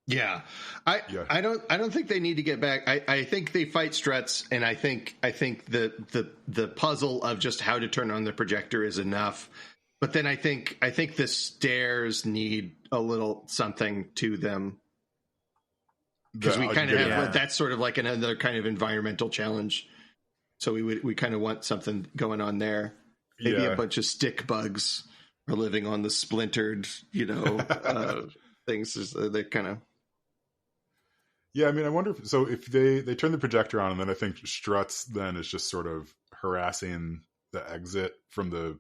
Yeah. I don't think they need to get back. I think they fight Struts, and I think the puzzle of just how to turn on the projector is enough. But then I think the stairs need a little something to them. Because we kind of have that's sort of like another kind of environmental challenge. So we kind of want something going on there. Maybe a bunch of stick bugs are living on the splintered, things. They kind of. Yeah, I mean, I wonder if they turn the projector on, and then I think Struts then is just sort of harassing the exit from the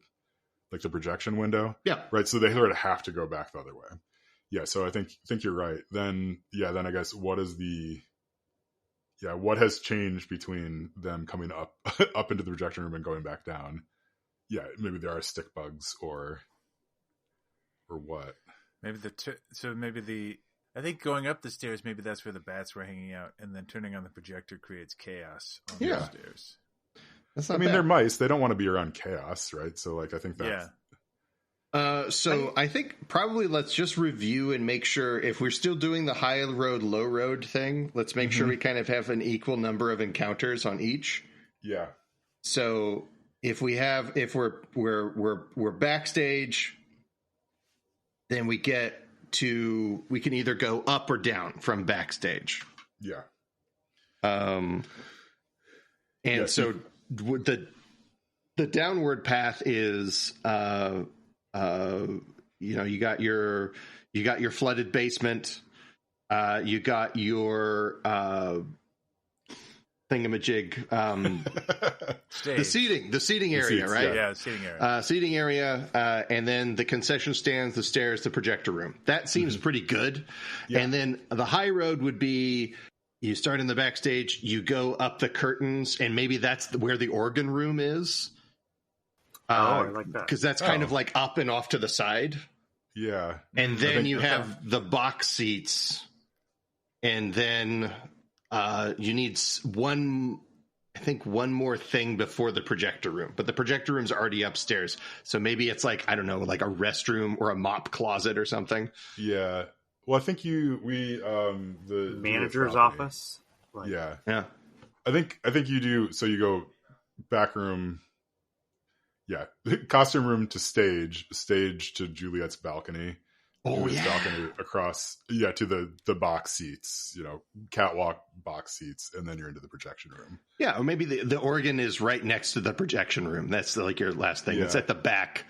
projection window. Yeah. Right. So they sort of have to go back the other way. Yeah. So I think you're right. Then I guess what has changed between them coming up into the projection room and going back down? Yeah, maybe there are stick bugs or what? Maybe I think going up the stairs, maybe that's where the bats were hanging out, and then turning on the projector creates chaos on the stairs. That's not I mean, bad. they're mice. They don't want to be around chaos, right? So, like, I think that's... So I think probably let's just review and make sure if we're still doing the high road, low road thing, let's make sure we kind of have an equal number of encounters on each. Yeah. So if we're backstage, then we can either go up or down from backstage. Yeah. So the downward path is you got your flooded basement, you got your thingamajig, the seating area, right? Yeah, seating area, and then the concession stands, the stairs, the projector room. That seems pretty good. Yeah. And then the high road would be you start in the backstage, you go up the curtains, and maybe that's where the organ room is. I like that. Because that's kind of like up and off to the side. Yeah. And then you have the box seats. And then you need one more thing before the projector room. But the projector room's already upstairs. So maybe it's like, I don't know, like a restroom or a mop closet or something. Yeah. Well, I think the manager's office. Like, yeah. I think you do. So you go back room. Yeah, costume room to stage to Juliet's balcony. Juliet's balcony across. Yeah, to the box seats. Catwalk box seats, and then you're into the projection room. Yeah, or maybe the organ is right next to the projection room. That's like your last thing. Yeah. It's at the back.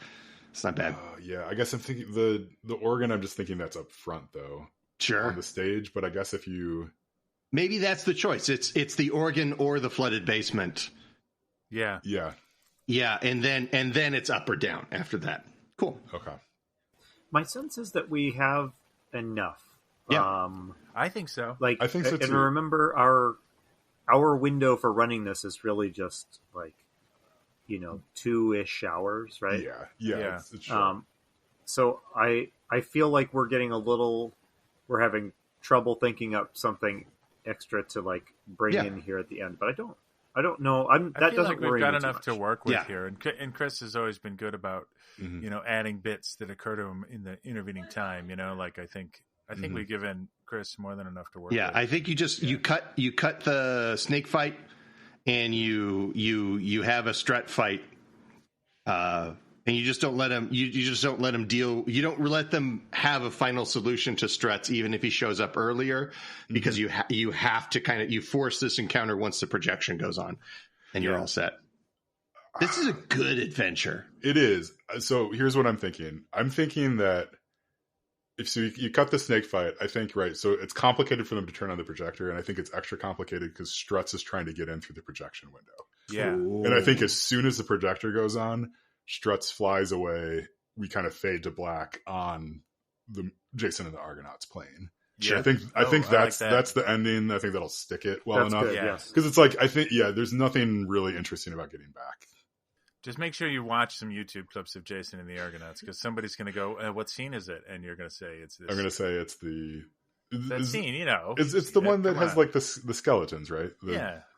It's not bad. Yeah, I guess I'm thinking the organ. I'm just thinking that's up front though. Sure. On the stage, but I guess if you maybe that's the choice. It's the organ or the flooded basement. Yeah. Yeah. Yeah, and then it's up or down after that. Cool. Okay. My sense is that we have enough. Yeah. I think so. I think so too. And remember, our window for running this is really just like 2-ish hours, right? Yeah. It's short. So I feel like we're having trouble thinking up something extra to like bring in here at the end, but I don't know. That doesn't like worry me we've got too enough much. to work with here, and Chris has always been good about adding bits that occur to him in the intervening time. I think we've given Chris more than enough to work. Yeah, with. I think you just you cut the snake fight, and you have a strut fight, and you just don't let him. You just don't let him deal. You don't let them have a final solution to Struts, even if he shows up earlier, because you have to you force this encounter once the projection goes on, and you're all set. This is a good adventure. It is. So here's what I'm thinking. I'm thinking that if you cut the snake fight, I think right. So it's complicated for them to turn on the projector, and I think it's extra complicated because Struts is trying to get in through the projection window. Yeah, Ooh. And I think as soon as the projector goes on, Struts flies away. We kind of fade to black on the Jason and the Argonauts plane. Yeah. I think that's that. The ending. I think that'll stick it well enough. Good, yes. Because it's like there's nothing really interesting about getting back. Just make sure you watch some YouTube clips of Jason and the Argonauts, because somebody's going to go, "What scene is it?" And you're going to say it's this. I'm going to say it's that scene. It's the one that has like the skeletons, right?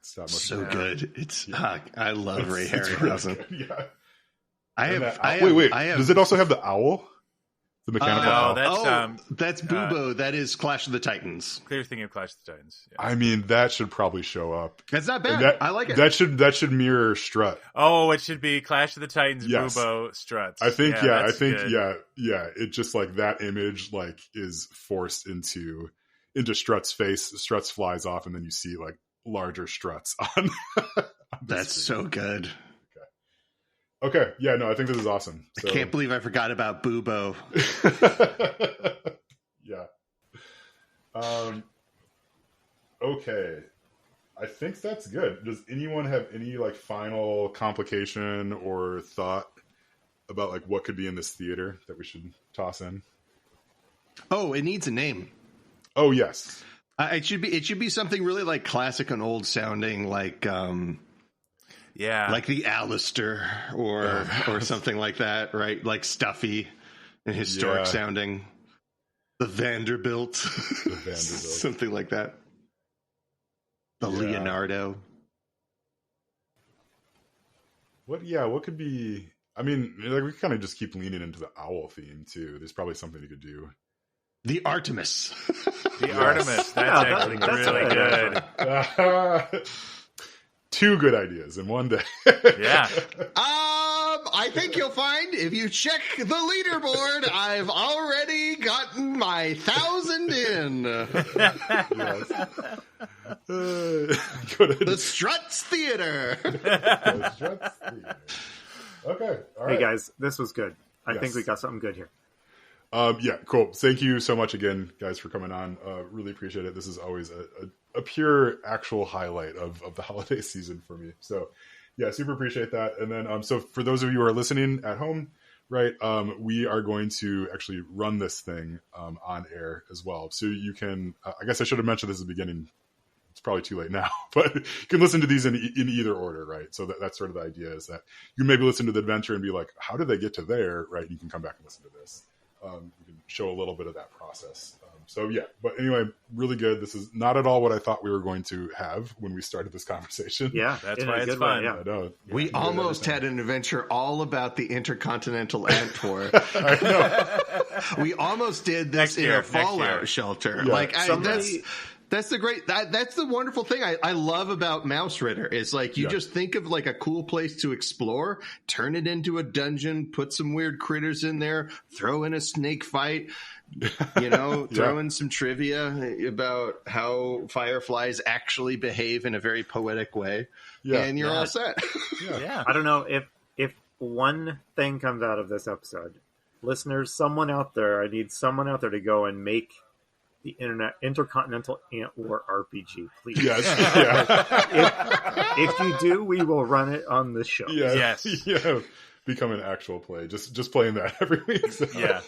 So good. It's I love Ray Harryhausen. Really yeah. Wait. Does it also have the owl? The mechanical No, owl. that's Bubo. That is Clash of the Titans. Clear thinking of Clash of the Titans. Yeah. I mean, that should probably show up. That's not bad. I like it. That should mirror Strut. Oh, it should be Clash of the Titans, Yes. Bubo, Struts. I think good. It just like that image like is forced into Strut's face. Struts flies off, and then you see like larger Struts on. That's so good. Okay, yeah, no, I think this is awesome. So. I can't believe I forgot about Bubo. Yeah. Okay. I think that's good. Does anyone have any like final complication or thought about like what could be in this theater that we should toss in? Oh, it needs a name. Oh, yes. It should be something really like classic and old sounding, like like the Alistair or something like that, right? Like stuffy and historic sounding. The Vanderbilt. Something like that. The Leonardo. What could be? I mean, like we kind of just keep leaning into the owl theme too. There's probably something you could do. The Artemis. Artemis. That's actually really good. 2 good ideas in one day. Yeah. I think you'll find if you check the leaderboard, I've already gotten my 1,000 in. Yes. The Struts Theater. The Struts Theater. Okay. All right. Hey guys, this was good. I think we got something good here. Yeah, cool. Thank you so much again, guys, for coming on. Really appreciate it. This is always a pure actual highlight of the holiday season for me. So yeah, super appreciate that. And then, so for those of you who are listening at home, right, we are going to actually run this thing on air as well. So you can, I guess I should have mentioned this at the beginning. It's probably too late now, but you can listen to these in either order, right? So that's sort of the idea, is that you maybe listen to the adventure and be like, how did they get to there, right? You can come back and listen to this. We can show a little bit of that process. So yeah, but anyway, really good. This is not at all what I thought we were going to have when we started this conversation. Yeah, that's why it's fun. I know. We almost had an adventure all about the Intercontinental Ant Tour. I know. We almost did this in a fallout shelter. Yeah. Like that's the wonderful thing I love about Mouse Ritter is like you just think of like a cool place to explore, turn it into a dungeon, put some weird critters in there, throw in a snake fight, throw in some trivia about how fireflies actually behave in a very poetic way, and you're all set. Yeah. I don't know if one thing comes out of this episode, listeners, I need someone out there to go and make the Intercontinental Ant War RPG, please. Yes. If you do, we will run it on the show. Yes. Yeah. Become an actual play. Just playing that every week. So, Yeah.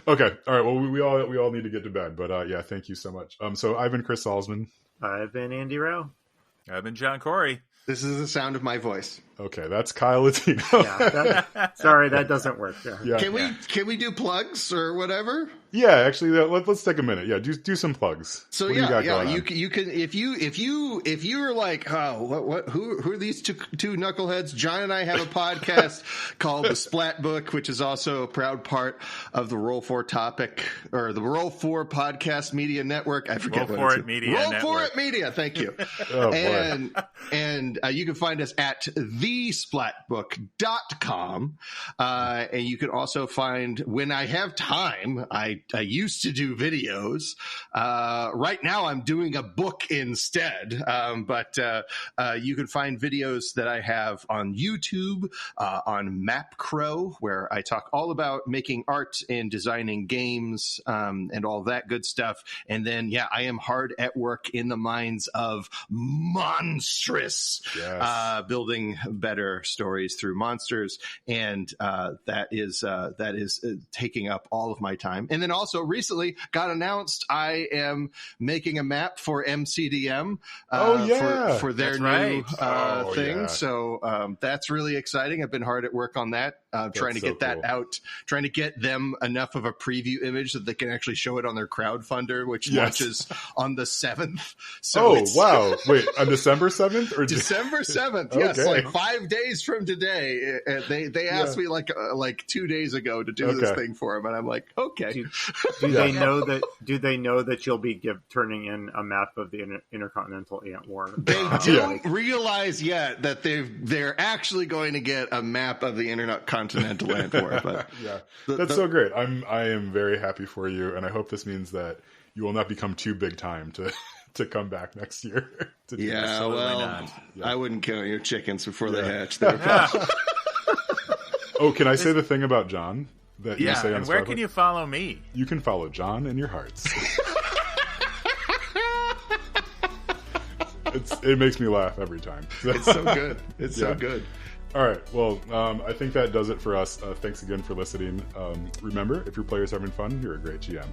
Okay. All right. Well, we all need to get to bed, but thank you so much. So I've been Chris Salzman. I've been Andy Rowe. I've been John Corey. This is the sound of my voice. Okay, that's Kyle Latino. Sorry, that doesn't work. Yeah. Can we do plugs or whatever? Yeah, actually, let's take a minute. Yeah, do some plugs. So you can if you're like, oh, who are these two knuckleheads? John and I have a podcast called the Splatbook, which is also a proud part of the Roll For Topic or the Roll For Podcast Media Network. I forget Roll what For it's It Media Roll Network. For It Media. Thank you. Oh, boy. And you can find us at thesplatbook.com. And you can also find, when I have time, I used to do videos. Right now I'm doing a book instead. But you can find videos that I have on YouTube, on MapCrow, where I talk all about making art and designing games, and all that good stuff. And then, I am hard at work in the minds of Monstrous, building better stories through monsters. And that is taking up all of my time. And then also recently got announced I am making a map for MCDM for their new thing. Yeah. So that's really exciting. I've been hard at work on that, trying to get that out, trying to get them enough of a preview image that they can actually show it on their crowdfunder, which launches on the 7th. So wow. Wait, on December 7th or December 7th? Okay. Yes, like 5 days from today. They asked me like 2 days ago to do this thing for them, and I'm like, okay. Do they know that? Do they know that you'll be turning in a map of the intercontinental ant war? They don't realize yet that they're actually going to get a map of the intercontinental ant war. But that's so great. I am very happy for you, and I hope this means that you will not become too big time to come back next year. I wouldn't kill your chickens before they hatch. Oh, can I say the thing about John that you say on and where can you follow me? You can follow John in your hearts. It makes me laugh every time. It's so good. It's so good. All right. Well, I think that does it for us. Thanks again for listening. Remember, if your player's having fun, you're a great GM.